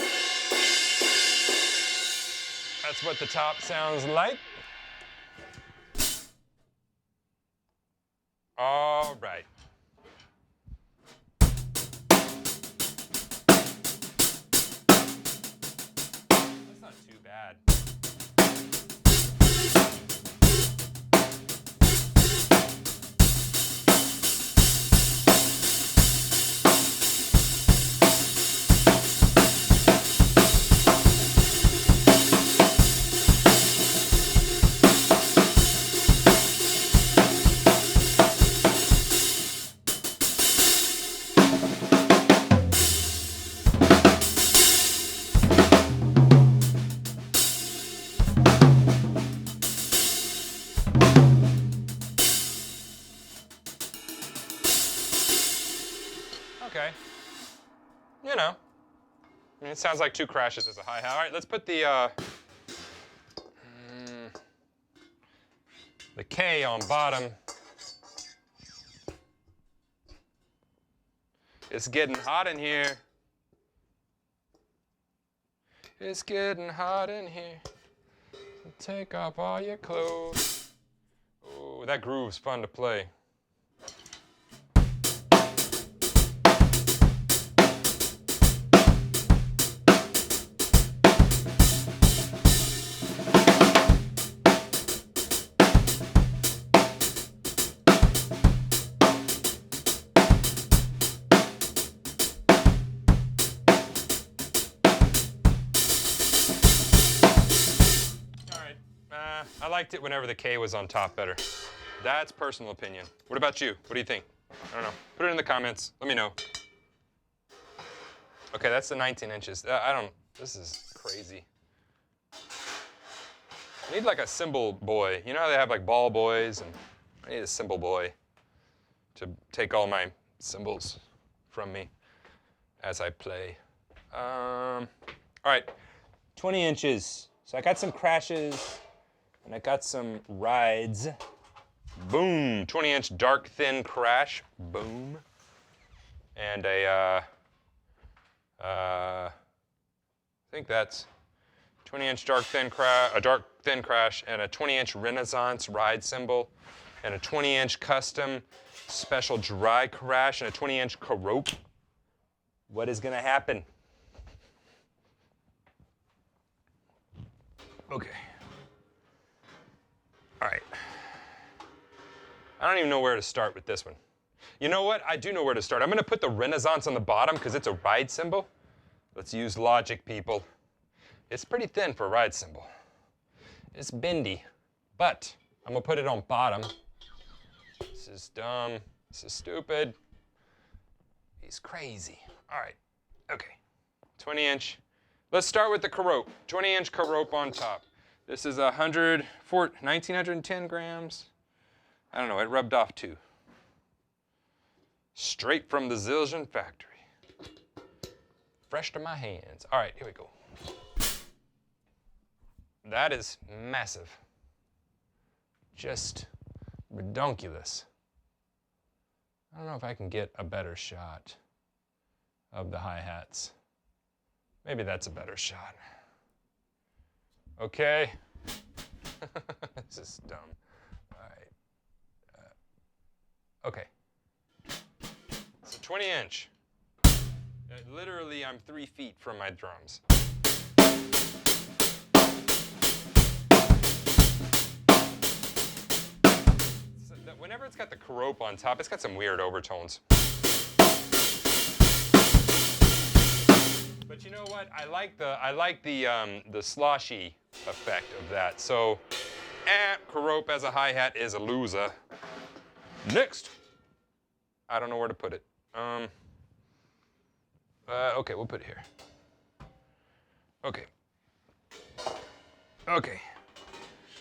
That's what the top sounds like. All right. That's not too bad. Okay. You know. I mean, it sounds like two crashes as a hi-hat. All right, let's put the K on bottom. It's getting hot in here. It's getting hot in here. Take off all your clothes. Oh, that groove's fun to play. I liked it whenever the K was on top better. That's personal opinion. What about you? What do you think? I don't know. Put it in the comments. Let me know. Okay, that's the 19 inches. This is crazy. I need like a cymbal boy. You know how they have like ball boys? And I need a cymbal boy to take all my cymbals from me as I play. All right, 20 inches. So I got some crashes. And I got some rides. Boom, 20-inch dark thin crash. Boom. And I think that's 20-inch dark thin crash, and a 20-inch Renaissance ride cymbal, and a 20-inch custom special dry crash, and a 20-inch Kerope. What is gonna happen? Okay. All right. I don't even know where to start with this one. You know what? I do know where to start. I'm going to put the Renaissance on the bottom because it's a ride cymbal. Let's use logic, people. It's pretty thin for a ride cymbal. It's bendy, but I'm going to put it on bottom. This is dumb. This is stupid. He's crazy. All right. Okay. 20-inch. Let's start with the Kerope. 20-inch Kerope on top. This is 1910 grams. I don't know, it rubbed off too. Straight from the Zildjian factory. Fresh to my hands. All right, here we go. That is massive. Just redonkulous. I don't know if I can get a better shot of the hi-hats. Maybe that's a better shot. Okay. This is dumb. All right. Okay. So 20-inch. Literally, I'm 3 feet from my drums. So whenever it's got the Kerope on top, it's got some weird overtones. But you know what? I like the sloshy effect of that. So, Kerope as a hi-hat is a loser. Next. I don't know where to put it. Okay, we'll put it here. Okay. Okay.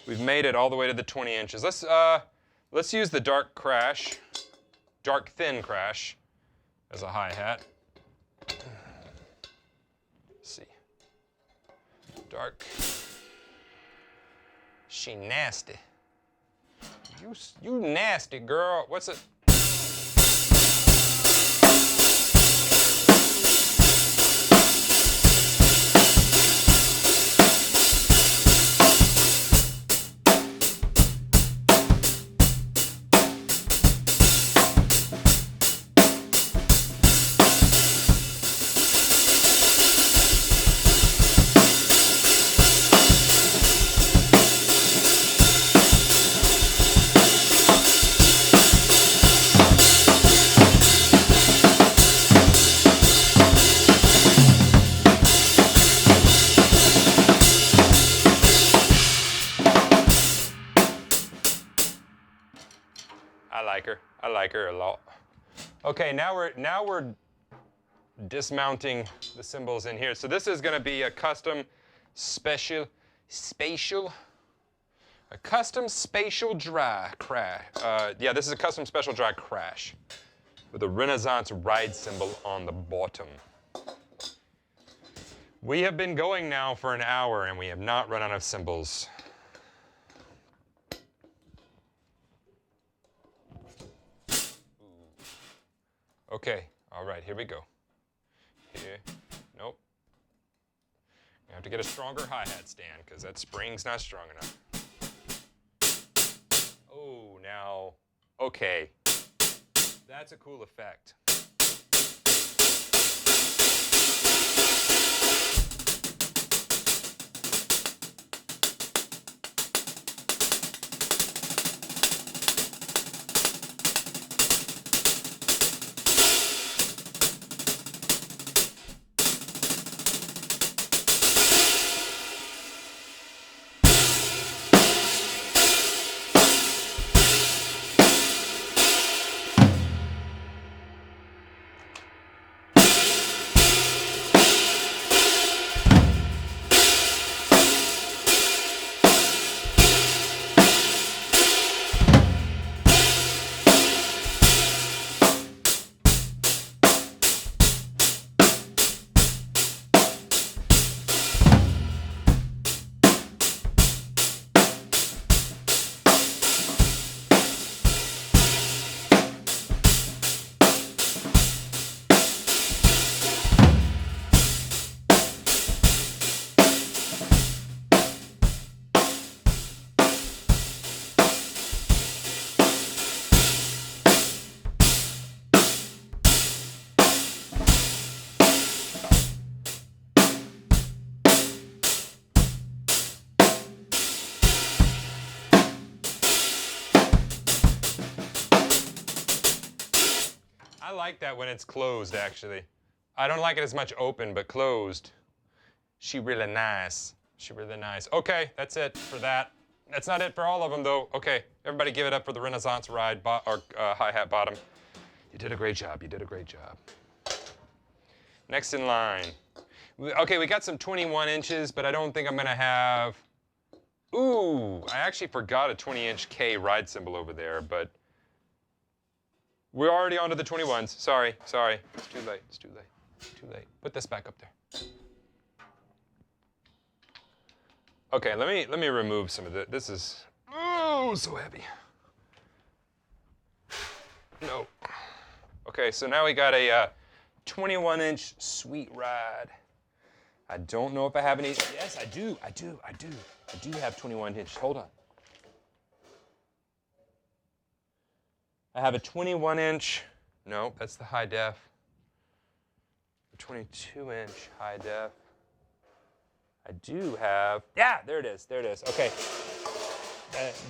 We've made it all the way to the 20 inches. Let's use the dark thin crash as a hi-hat. Let's see. Dark. She nasty. You nasty girl. What's it? I like her a lot. Okay, now we're dismounting the cymbals in here. So this is going to be a custom spatial dry crash. Yeah, this is a custom special dry crash with a Renaissance ride cymbal on the bottom. We have been going now for an hour and we have not run out of cymbals. Okay, all right, here we go. Here, nope. I have to get a stronger hi-hat stand because that spring's not strong enough. Oh, now, okay. That's a cool effect. I like that when it's closed, actually. I don't like it as much open, but closed. She really nice. She really nice. Okay, that's it for that. That's not it for all of them, though. Okay, everybody give it up for the Renaissance ride hi-hat bottom. You did a great job. You did a great job. Next in line. Okay, we got some 21 inches, but I don't think I'm going to have... Ooh, I actually forgot a 20-inch K ride cymbal over there, but... We're already onto the 21s. Sorry. It's too late. It's too late. Put this back up there. Okay, let me remove some of this. This is so heavy. No. Okay, so now we got a 21-inch sweet ride. I don't know if I have any. Yes, I do. I do have 21-inch. Hold on. I have a 21-inch, no, that's the high def. A 22-inch high def. I do have, yeah, there it is, okay.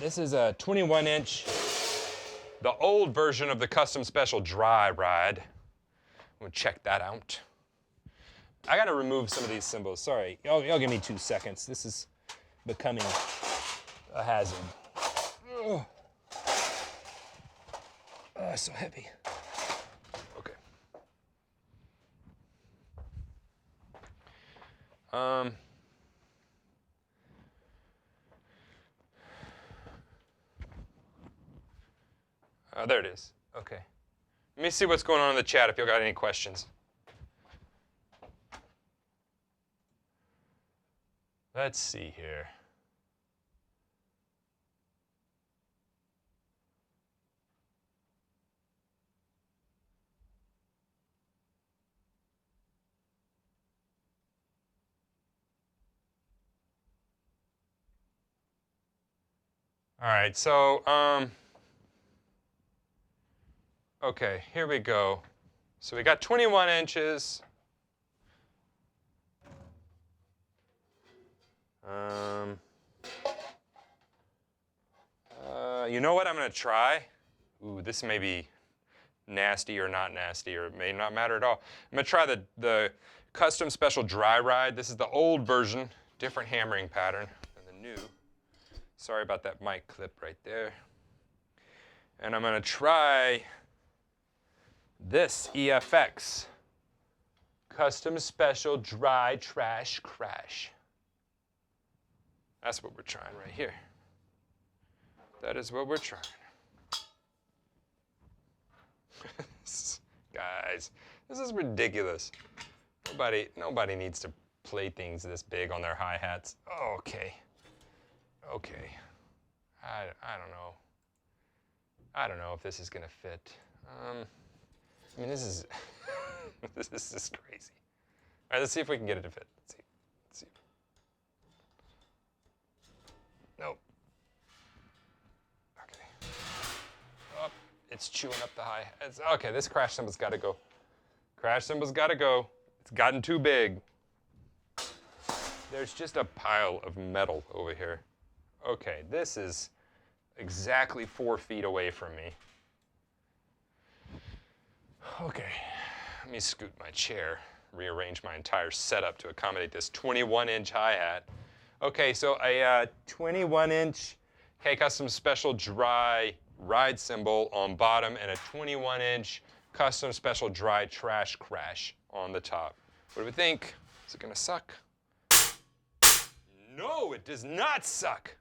This is a 21-inch, the old version of the custom special dry ride. I'm gonna check that out. I gotta remove some of these cymbals, sorry. Y'all give me 2 seconds. This is becoming a hazard. Ugh. Oh, so heavy. Okay. Oh, there it is. Okay. Let me see what's going on in the chat if you got any questions. Let's see here. All right, so, okay, here we go. So we got 21 inches. You know what I'm going to try? Ooh, this may be nasty or not nasty, or it may not matter at all. I'm going to try the custom special dry ride. This is the old version, different hammering pattern than the new. Sorry about that mic clip right there. And I'm going to try this EFX custom special dry trash crash. That's what we're trying right here. That is what we're trying. Guys, this is ridiculous. Nobody needs to play things this big on their hi-hats. Oh, okay. Okay. I don't know. I don't know if this is gonna fit. I mean, this is this is crazy. All right, let's see if we can get it to fit. Let's see. Let's see. Nope. Okay. Oh, it's chewing up the hi-hats. Okay, this crash cymbal's got to go. Crash cymbal's got to go. It's gotten too big. There's just a pile of metal over here. Okay, this is exactly 4 feet away from me. Okay, let me scoot my chair, rearrange my entire setup to accommodate this 21-inch hi-hat. Okay, so a 21-inch K-Custom Special Dry Ride cymbal on bottom and a 21-inch Custom Special Dry Trash Crash on the top. What do we think? Is it gonna suck? No, it does not suck.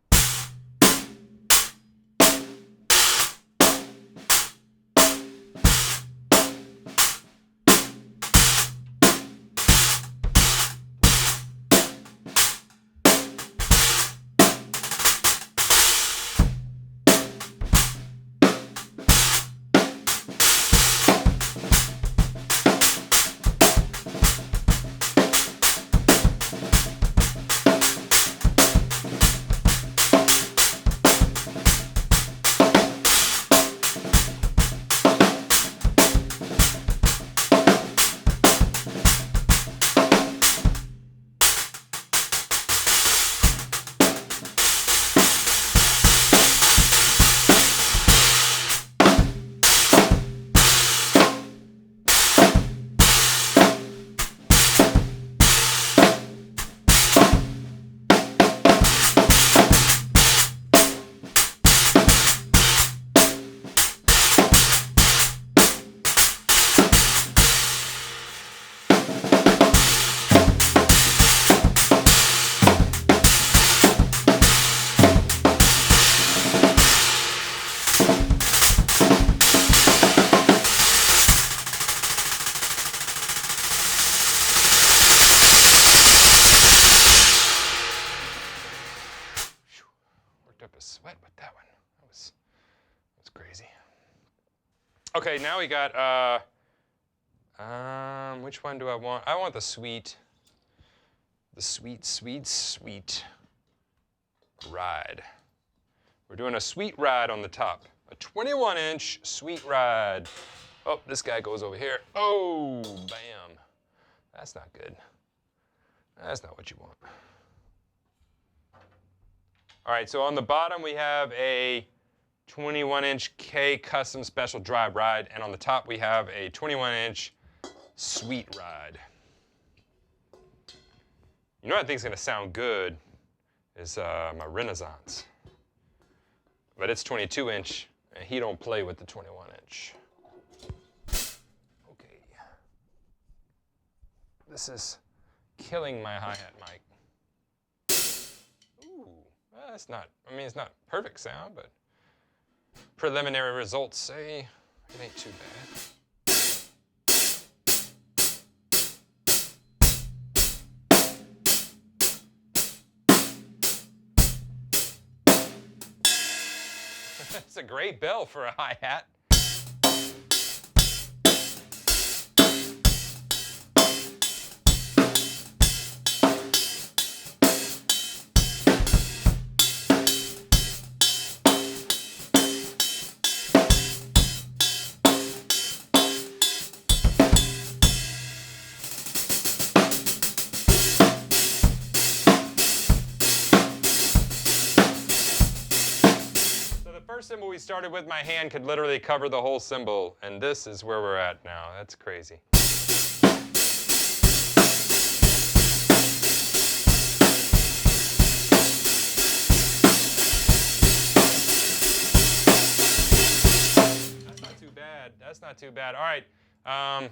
Sweat with that one. That was crazy. Okay, now we got which one do I want? I want the sweet ride. We're doing a sweet ride on the top. A 21-inch sweet ride. Oh, this guy goes over here. Oh, bam. That's not good. That's not what you want. All right, so on the bottom we have a 21-inch K Custom Special Dry Ride, and on the top we have a 21-inch Sweet Ride. You know what I think is going to sound good is my Renaissance. But it's 22-inch, and he don't play with the 21-inch. Okay. This is killing my hi-hat mic. Ooh, that's not, I mean, it's not perfect sound, but preliminary results say it ain't too bad. That's a great bell for a hi-hat. Cymbal we started with, my hand could literally cover the whole cymbal, and this is where we're at now. That's crazy. That's not too bad. That's not too bad. All right. I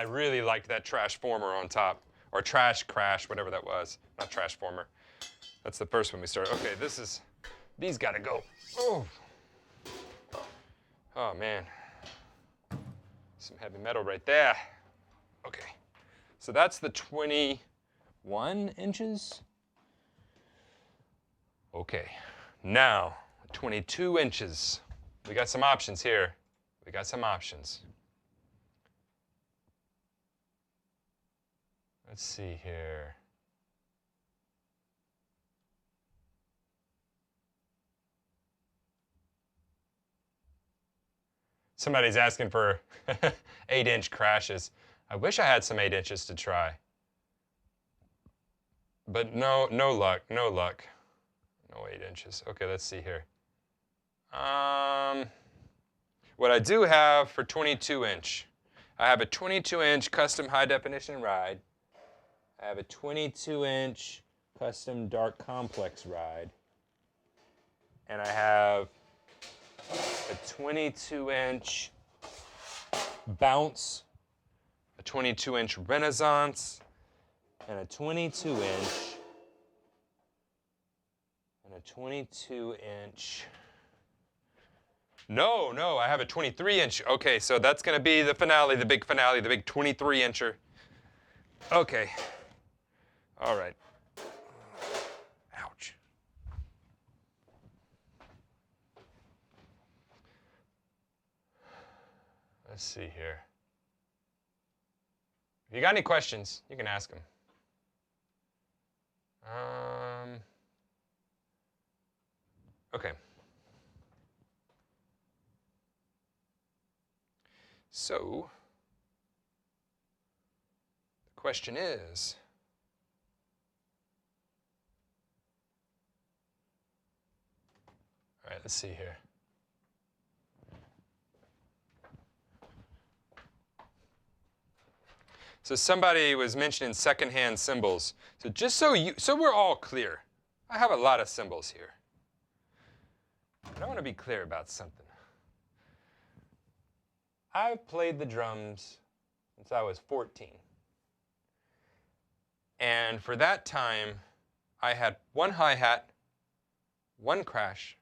really liked that trash former on top, or trash crash, whatever that was. Not trash former. That's the first one we started. Okay, these gotta go. Oh. Oh man. Some heavy metal right there. Okay. So that's the 21 inches. Okay. Now, 22 inches. We got some options here. We got some options. Let's see here. Somebody's asking for 8-inch crashes. I wish I had some 8 inches to try. But no luck, no luck. No 8 inches. Okay, let's see here. What I do have for 22-inch, I have a 22-inch custom high definition ride. I have a 22-inch custom dark complex ride. And I have a 22-inch bounce, a 22-inch renaissance, and a 22-inch, and a 22-inch. No, I have a 23-inch. Okay, so that's going to be the finale, the big 23-incher. Okay. All right. Ouch. Let's see here. If you got any questions, you can ask them. Okay. So, the question is, all right, let's see here. So somebody was mentioning secondhand cymbals. So just so we're all clear, I have a lot of cymbals here. But I want to be clear about something. I've played the drums since I was 14. And for that time, I had one hi-hat, one crash,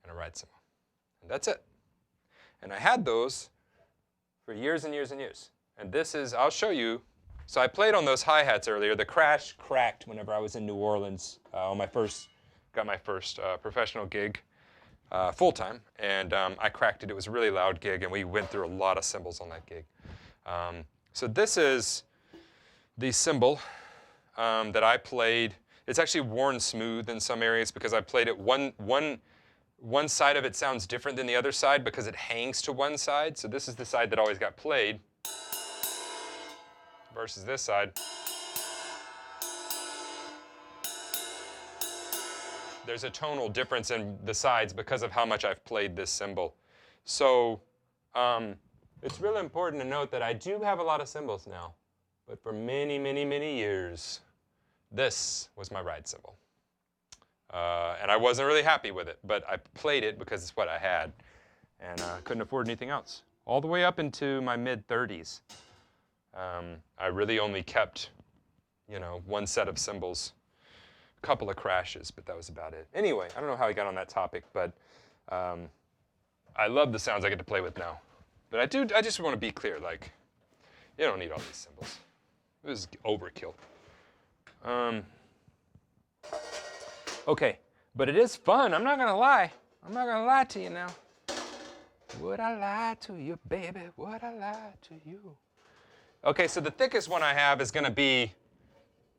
and a ride cymbal. And that's it. And I had those for years and years and years. And this is, I'll show you. So I played on those hi-hats earlier. The crash cracked whenever I was in New Orleans on got my first professional gig, full-time. And I cracked it. It was a really loud gig, and we went through a lot of cymbals on that gig. So this is the cymbal that I played. It's actually worn smooth in some areas because I played it one side of it sounds different than the other side because it hangs to one side. So this is the side that always got played versus this side. There's a tonal difference in the sides because of how much I've played this cymbal. So it's really important to note that I do have a lot of cymbals now, but for many, many, many years, this was my ride cymbal. And I wasn't really happy with it, but I played it because it's what I had, and couldn't afford anything else. All the way up into my mid-30s. I really only kept, you know, one set of cymbals, a couple of crashes, but that was about it. Anyway, I don't know how I got on that topic, but I love the sounds I get to play with now. But I just want to be clear, like, you don't need all these cymbals. It was overkill. Okay, but it is fun. I'm not gonna lie. I'm not gonna lie to you now. Would I lie to you, baby? Would I lie to you? Okay, so the thickest one I have is gonna be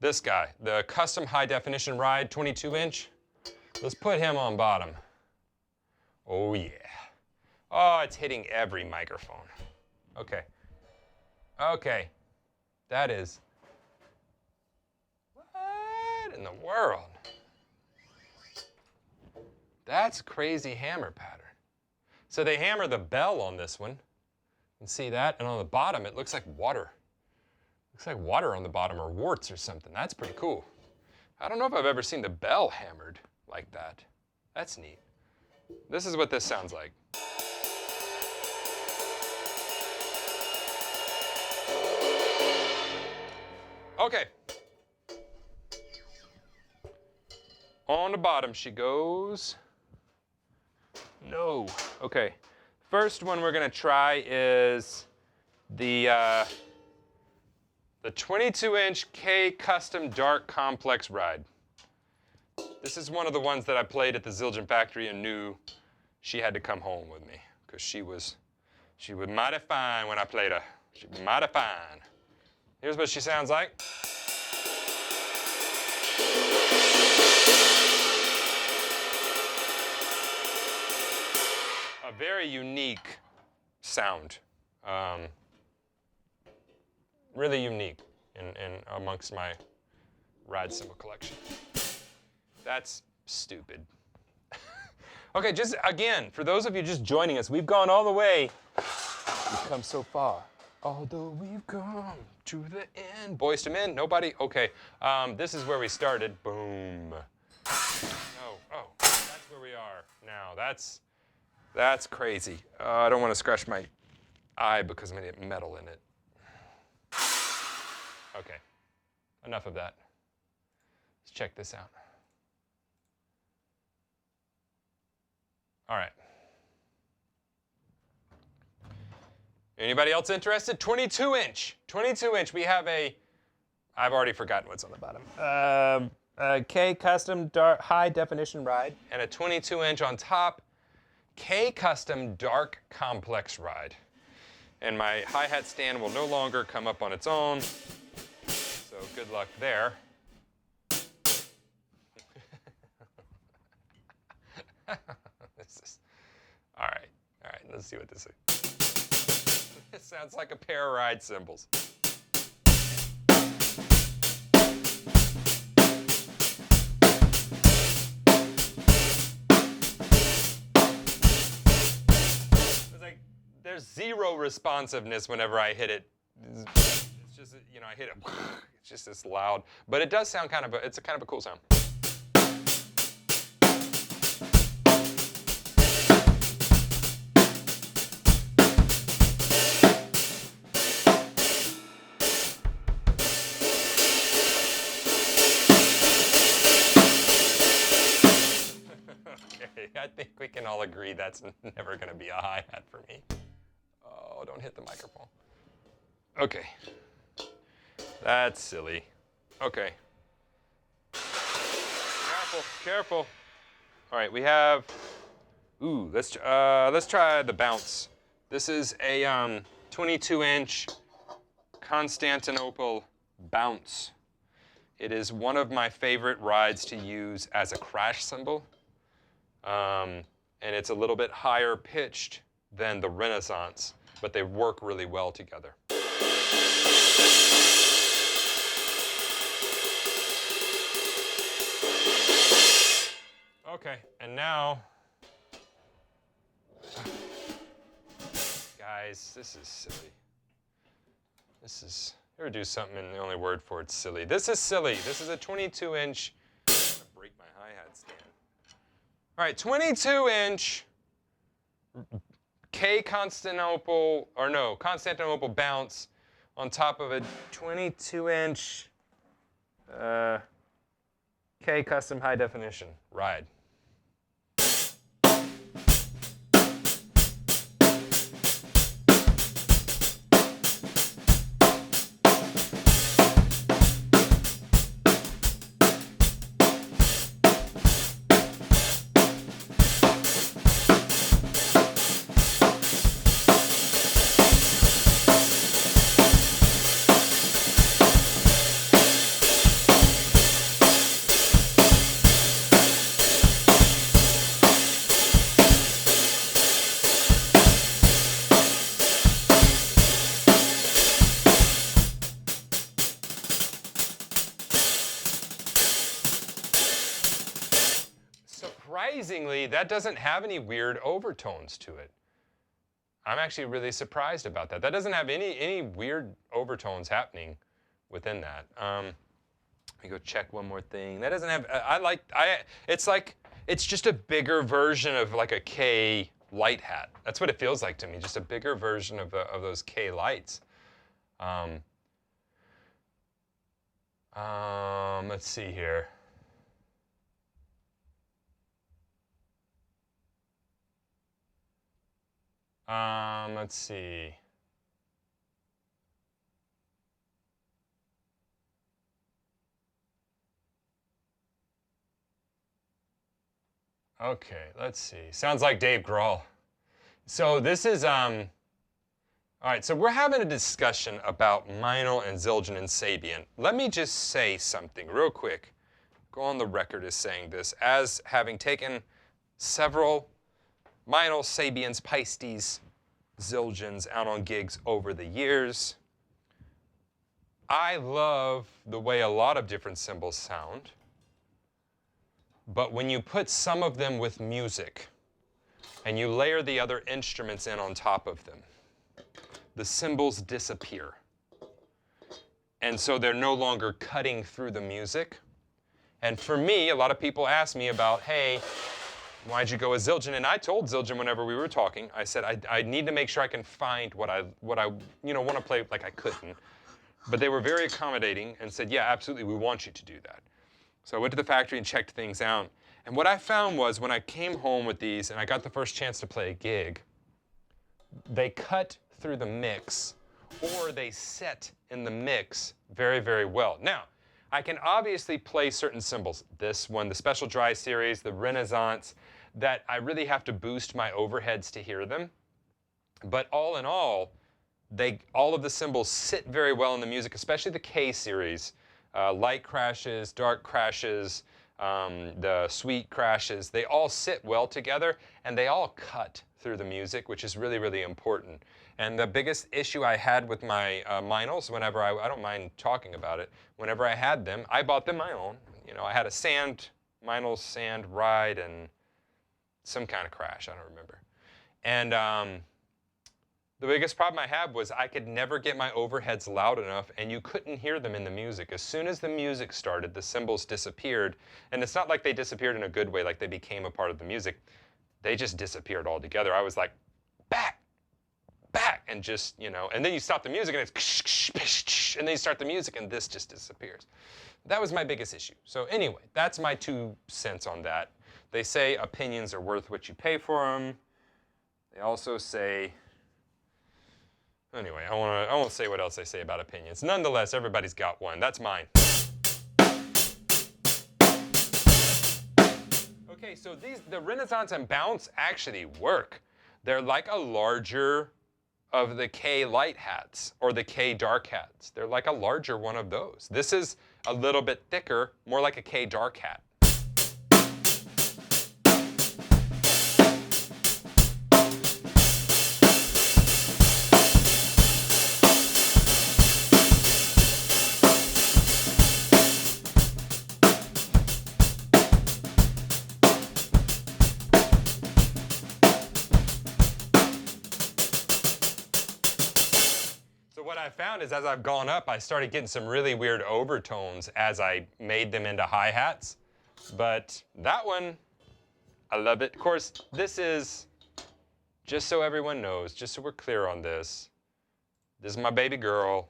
this guy, the custom high definition ride 22-inch. Let's put him on bottom. Oh yeah. Oh, it's hitting every microphone. Okay. Okay. That is. What in the world? That's crazy hammer pattern. So they hammer the bell on this one. You can see that. And on the bottom, it looks like water. Looks like water on the bottom or warts or something. That's pretty cool. I don't know if I've ever seen the bell hammered like that. That's neat. This is what this sounds like. Okay. On the bottom she goes. No. Okay. First one we're going to try is the 22-inch K Custom Dark Complex Ride. This is one of the ones that I played at the Zildjian factory and knew she had to come home with me because she was mighty fine when I played her. She was mighty fine. Here's what she sounds like. A very unique sound. Really unique in amongst my ride cymbal collection. That's stupid. Okay, just again, for those of you just joining us, we've gone all the way. We've come so far. Although we've come to the end. Boys to Men, nobody? Okay, this is where we started. Boom. Oh, that's where we are now. That's crazy. I don't want to scratch my eye because I'm going to get metal in it. Okay, enough of that. Let's check this out. All right. Anybody else interested? 22-inch. 22-inch. We have I've already forgotten what's on the bottom. A K Custom High Definition Ride and a 22-inch on top. K Custom Dark Complex Ride. And my hi-hat stand will no longer come up on its own. So good luck there. All right, let's see what this is. This sounds like a pair of ride cymbals. It's like there's zero responsiveness whenever I hit it. It's just, you know, I hit it. It's just this loud, but it does sound it's a kind of a cool sound. I think we can all agree that's never going to be a hi-hat for me. Oh, don't hit the microphone. Okay. That's silly. Okay. Careful, careful. All right, we have, let's try the bounce. This is a 22-inch Constantinople bounce. It is one of my favorite rides to use as a crash cymbal. And it's a little bit higher pitched than the Renaissance, but they work really well together. Okay, and now, guys, this is silly. Ever do something and the only word for it's silly. This is silly. This is a 22-inch, I'm gonna break my hi-hat stand. All right, 22-inch Constantinople bounce on top of a 22-inch K custom high definition ride. Surprisingly, that doesn't have any weird overtones to it. I'm actually really surprised about that. That doesn't have any weird overtones happening within that. Let me go check one more thing. That doesn't have. It's just a bigger version of like a K light hat. That's what it feels like to me. Just a bigger version of those K lights. Let's see here. Let's see. Okay, let's see. Sounds like Dave Grohl. So this is, all right, so we're having a discussion about Meinl and Zildjian and Sabian. Let me just say something real quick. Go on the record as saying this, as having taken several Meinl, Sabians, Paistes, Zildjians out on gigs over the years. I love the way a lot of different cymbals sound, but when you put some of them with music and you layer the other instruments in on top of them, the cymbals disappear. And so they're no longer cutting through the music. And for me, a lot of people ask me about, hey, why'd you go with Zildjian? And I told Zildjian whenever we were talking, I said, I need to make sure I can find what I want to play like I couldn't. But they were very accommodating and said, yeah, absolutely, we want you to do that. So I went to the factory and checked things out. And what I found was when I came home with these and I got the first chance to play a gig, they cut through the mix or they set in the mix very, very well. Now, I can obviously play certain cymbals. This one, the Special Dry Series, the Renaissance, that I really have to boost my overheads to hear them. But all in all, all of the cymbals sit very well in the music, especially the K series. Light crashes, dark crashes, the sweet crashes, they all sit well together and they all cut through the music, which is really, really important. And the biggest issue I had with my Meinls, whenever I don't mind talking about it, whenever I had them, I bought them my own. You know, I had a Meinl sand ride and some kind of crash, I don't remember. And the biggest problem I had was I could never get my overheads loud enough and you couldn't hear them in the music. As soon as the music started, the cymbals disappeared. And it's not like they disappeared in a good way, like they became a part of the music. They just disappeared altogether. I was like, back, and just, you know, and then you stop the music and it's and then you start the music and this just disappears. That was my biggest issue. So anyway, that's my 2 cents on that. They say opinions are worth what you pay for them. They also say, anyway, I won't say what else they say about opinions. Nonetheless, everybody's got one. That's mine. Okay, so the Renaissance and Bounce actually work. They're like a larger of the K light hats or the K dark hats. They're like a larger one of those. This is a little bit thicker, more like a K dark hat. What I found is as I've gone up, I started getting some really weird overtones as I made them into hi-hats. But that one, I love it. Of course, this is, just so everyone knows, just so we're clear on this, this is my baby girl.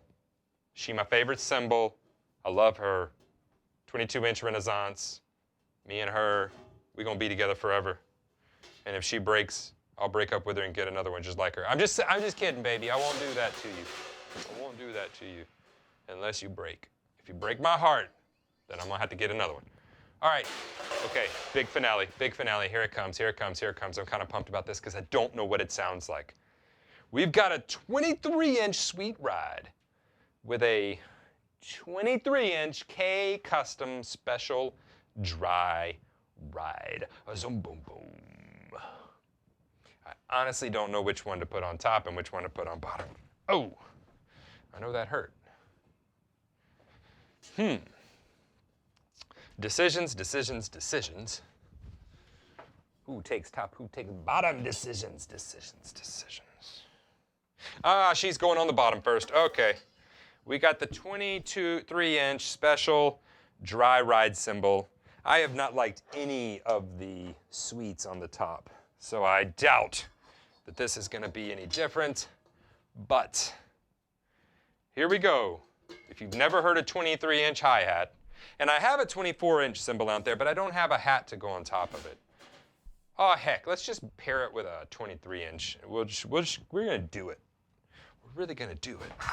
She my favorite cymbal. I love her. 22-inch Renaissance. Me and her, we're going to be together forever. And if she breaks, I'll break up with her and get another one just like her. I'm just kidding, baby. I won't do that to you. I won't do that to you unless you break. If you break my heart, then I'm going to have to get another one. All right. Okay, big finale. Big finale. Here it comes. Here it comes. Here it comes. I'm kind of pumped about this because I don't know what it sounds like. We've got a 23-inch Sweet Ride with a 23-inch K Custom Special Dry Ride. A zoom boom boom. I honestly don't know which one to put on top and which one to put on bottom. Oh, I know that hurt. Decisions, decisions, decisions. Who takes top, who takes bottom? Decisions, decisions, decisions. Ah, she's going on the bottom first. Okay. We got the 23-inch special dry ride cymbal. I have not liked any of the sweets on the top, so I doubt that this is going to be any different. But here we go. If you've never heard a 23-inch hi-hat, and I have a 24-inch cymbal out there, but I don't have a hat to go on top of it. Oh, heck, let's just pair it with a 23-inch. We're going to do it. We're really going to do it. All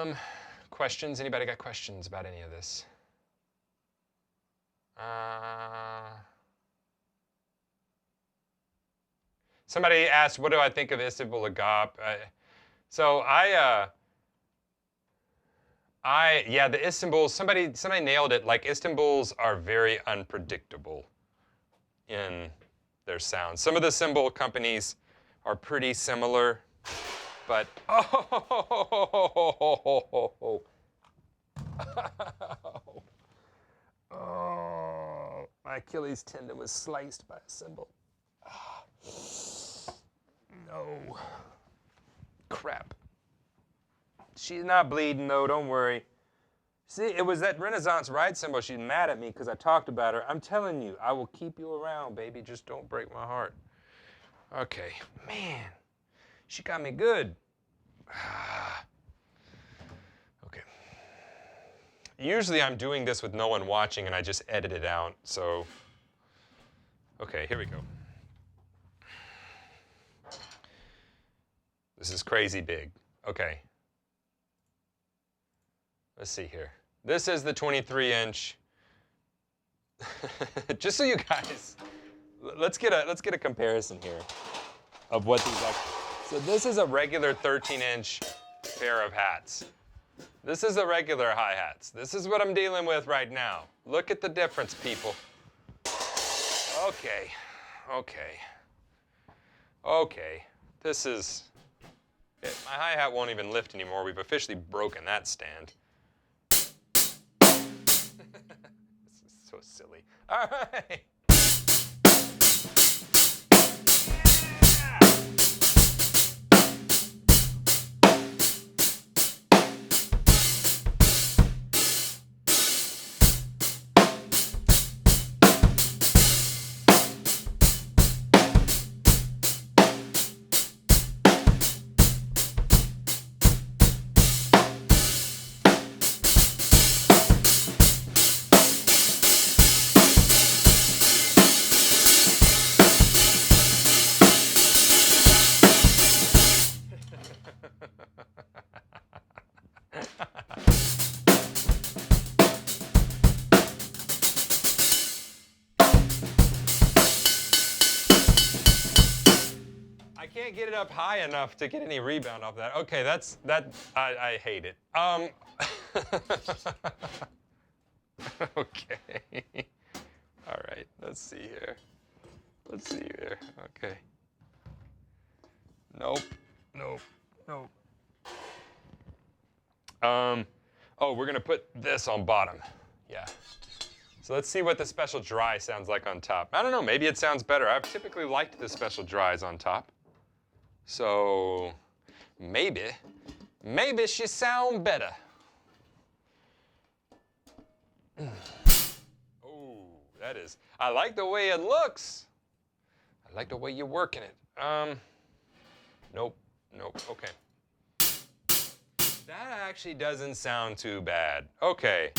right. Questions? Anybody got questions about any of this? Somebody asked, what do I think of Istanbul Agop? Yeah, the Istanbuls, somebody nailed it. Like, Istanbuls are very unpredictable in their sound. Some of the cymbal companies are pretty similar, but oh, my Achilles tendon was sliced by a cymbal. No. Crap. She's not bleeding, though. Don't worry. See, it was that Renaissance ride cymbal. She's mad at me because I talked about her. I'm telling you, I will keep you around, baby. Just don't break my heart. Okay. Man, she got me good. Okay. Usually I'm doing this with no one watching, and I just edit it out. So, okay, here we go. This is crazy big. Okay. Let's see here. This is the 23-inch. Just so you guys, let's get a comparison here of what these are. So this is a regular 13-inch pair of hats. This is a regular hi-hats. This is what I'm dealing with right now. Look at the difference, people. Okay. Okay. Okay. This is it. My hi-hat won't even lift anymore. We've officially broken that stand. This is so silly. All right. Can't get it up high enough to get any rebound off that. Okay, I hate it. Okay. All right, let's see here. Let's see here. Okay. Nope. Nope. Nope. Oh, we're gonna put this on bottom. Yeah. So let's see what the special dry sounds like on top. I don't know, maybe it sounds better. I've typically liked the special dries on top. So maybe she sound better. Oh, that is. I like the way it looks. I like the way you're working it. Nope. Nope, okay. That actually doesn't sound too bad. Okay.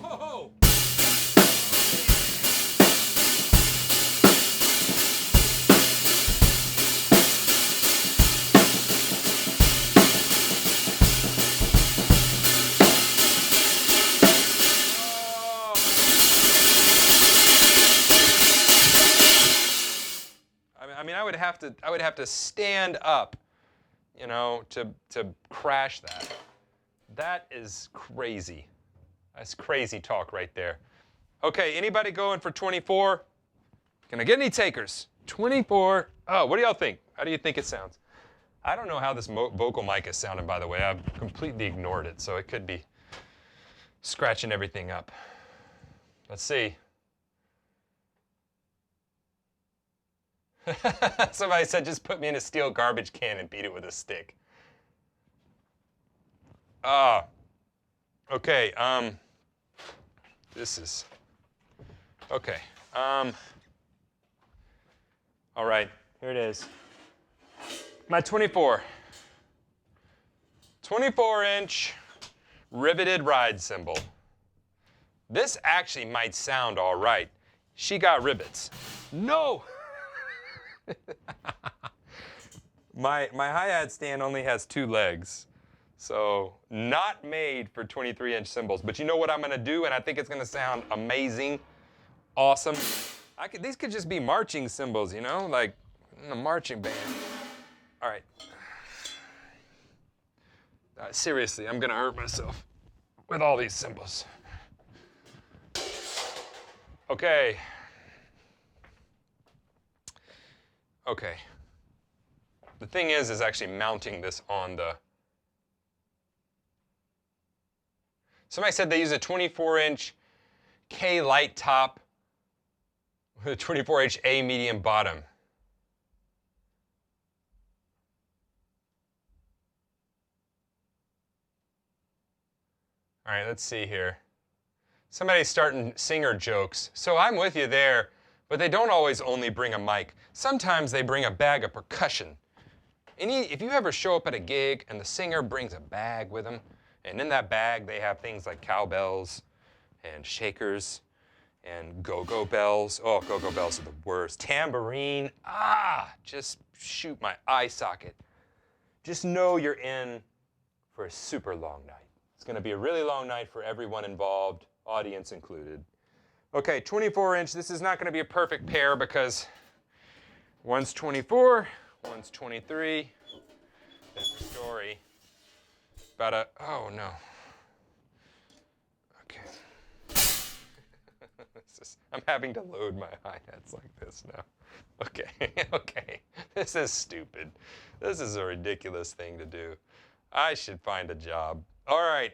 Oh. I mean, I would have to stand up, you know, to crash that. That is crazy. That's crazy talk right there. Okay, anybody going for 24? Can I get any takers? 24. Oh, what do y'all think? How do you think it sounds? I don't know how this vocal mic is sounding, by the way. I've completely ignored it, so it could be scratching everything up. Let's see. Somebody said, just put me in a steel garbage can and beat it with a stick. Okay, this is, okay. All right, here it is. My 24-inch riveted ride cymbal. This actually might sound all right. She got rivets. No! My hi-hat stand only has 2 legs, so not made for 23-inch cymbals. But you know what I'm going to do, and I think it's going to sound amazing, awesome. These could just be marching cymbals, you know, like in a marching band. All right. Seriously, I'm going to hurt myself with all these cymbals. Okay. Okay. The thing is actually mounting this on the... Somebody said they use a 24-inch K light top with a 24-inch A medium bottom. All right, let's see here. Somebody's starting singer jokes. So I'm with you there, but they don't always only bring a mic. Sometimes they bring a bag of percussion. If you ever show up at a gig and the singer brings a bag with them, and in that bag they have things like cowbells and shakers and go-go bells. Oh, go-go bells are the worst. Tambourine. Just shoot my eye socket. Just know you're in for a super long night. It's going to be a really long night for everyone involved, audience included. Okay, 24-inch. This is not going to be a perfect pair because one's 24, one's 23. Different story. Oh no. Okay. I'm having to load my hi-hats like this now. Okay, okay. This is stupid. This is a ridiculous thing to do. I should find a job. All right,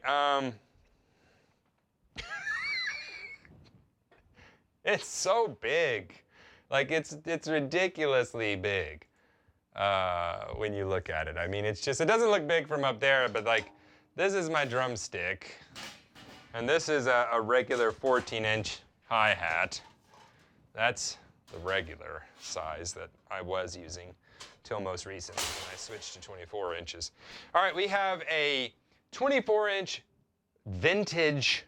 it's so big. Like, it's ridiculously big when you look at it. I mean, it doesn't look big from up there, but like, this is my drumstick, and this is a regular 14-inch hi-hat. That's the regular size that I was using till most recently when I switched to 24 inches. All right, we have a 24-inch vintage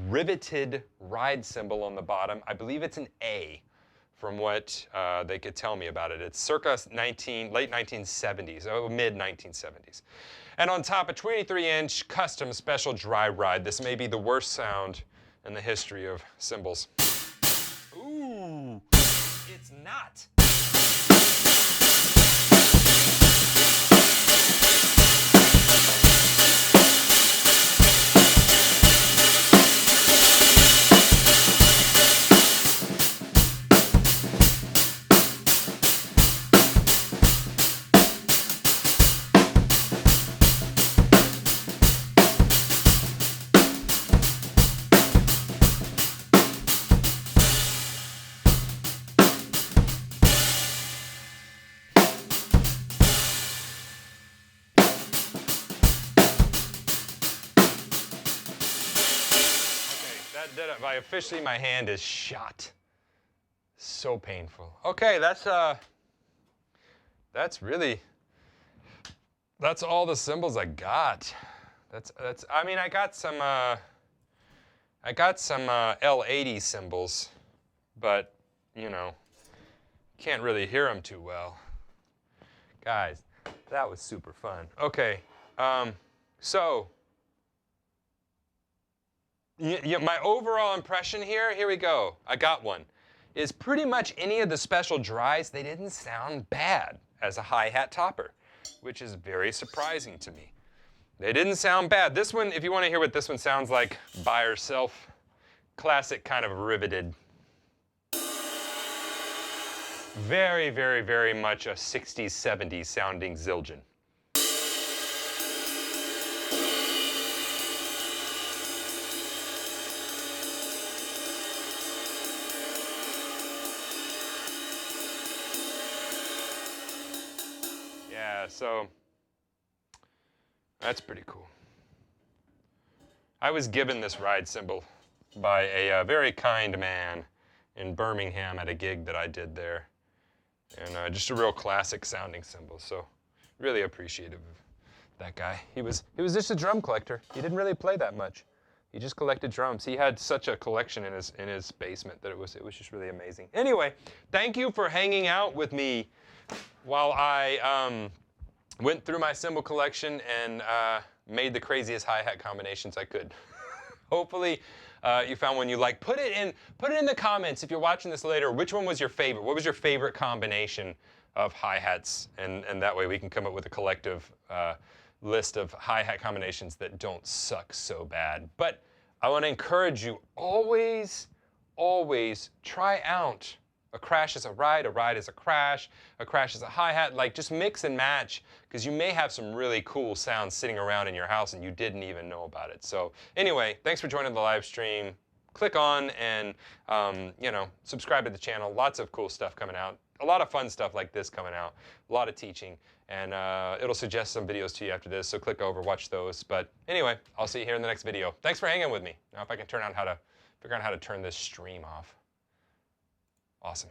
riveted ride cymbal on the bottom. I believe it's an A from what they could tell me about it. It's circa late 1970s, mid 1970s. And on top, a 23-inch custom special dry ride. This may be the worst sound in the history of cymbals. Ooh, it's not. officially my hand is shot. So painful. Okay, that's all the cymbals I got. I mean, I got some L80 cymbals, but you know, can't really hear them too well. Guys, that was super fun. Okay, so my overall impression here we go. I got one. Is pretty much any of the special dries, they didn't sound bad as a hi-hat topper, which is very surprising to me. They didn't sound bad. This one, if you want to hear what this one sounds like by herself, classic kind of riveted. Very, very, very much a 60s, 70s sounding Zildjian. Yeah, so that's pretty cool. I was given this ride cymbal by a very kind man in Birmingham at a gig that I did there. And just a real classic sounding cymbal, so really appreciative of that guy. He was just a drum collector. He didn't really play that much. He just collected drums. He had such a collection in his basement that it was just really amazing. Anyway, thank you for hanging out with me while I went through my cymbal collection and made the craziest hi-hat combinations I could. Hopefully you found one you like. Put it in the comments if you're watching this later. Which one was your favorite? What was your favorite combination of hi-hats? And that way we can come up with a collective list of hi-hat combinations that don't suck so bad. But I want to encourage you, always try out a crash is a ride is a crash is a hi-hat. Like, just mix and match, because you may have some really cool sounds sitting around in your house and you didn't even know about it. So anyway, thanks for joining the live stream. Click on and subscribe to the channel. Lots of cool stuff coming out. A lot of fun stuff like this coming out. A lot of teaching. And it'll suggest some videos to you after this, so click over, watch those. But anyway, I'll see you here in the next video. Thanks for hanging with me. Now if I can figure out how to turn this stream off. Awesome.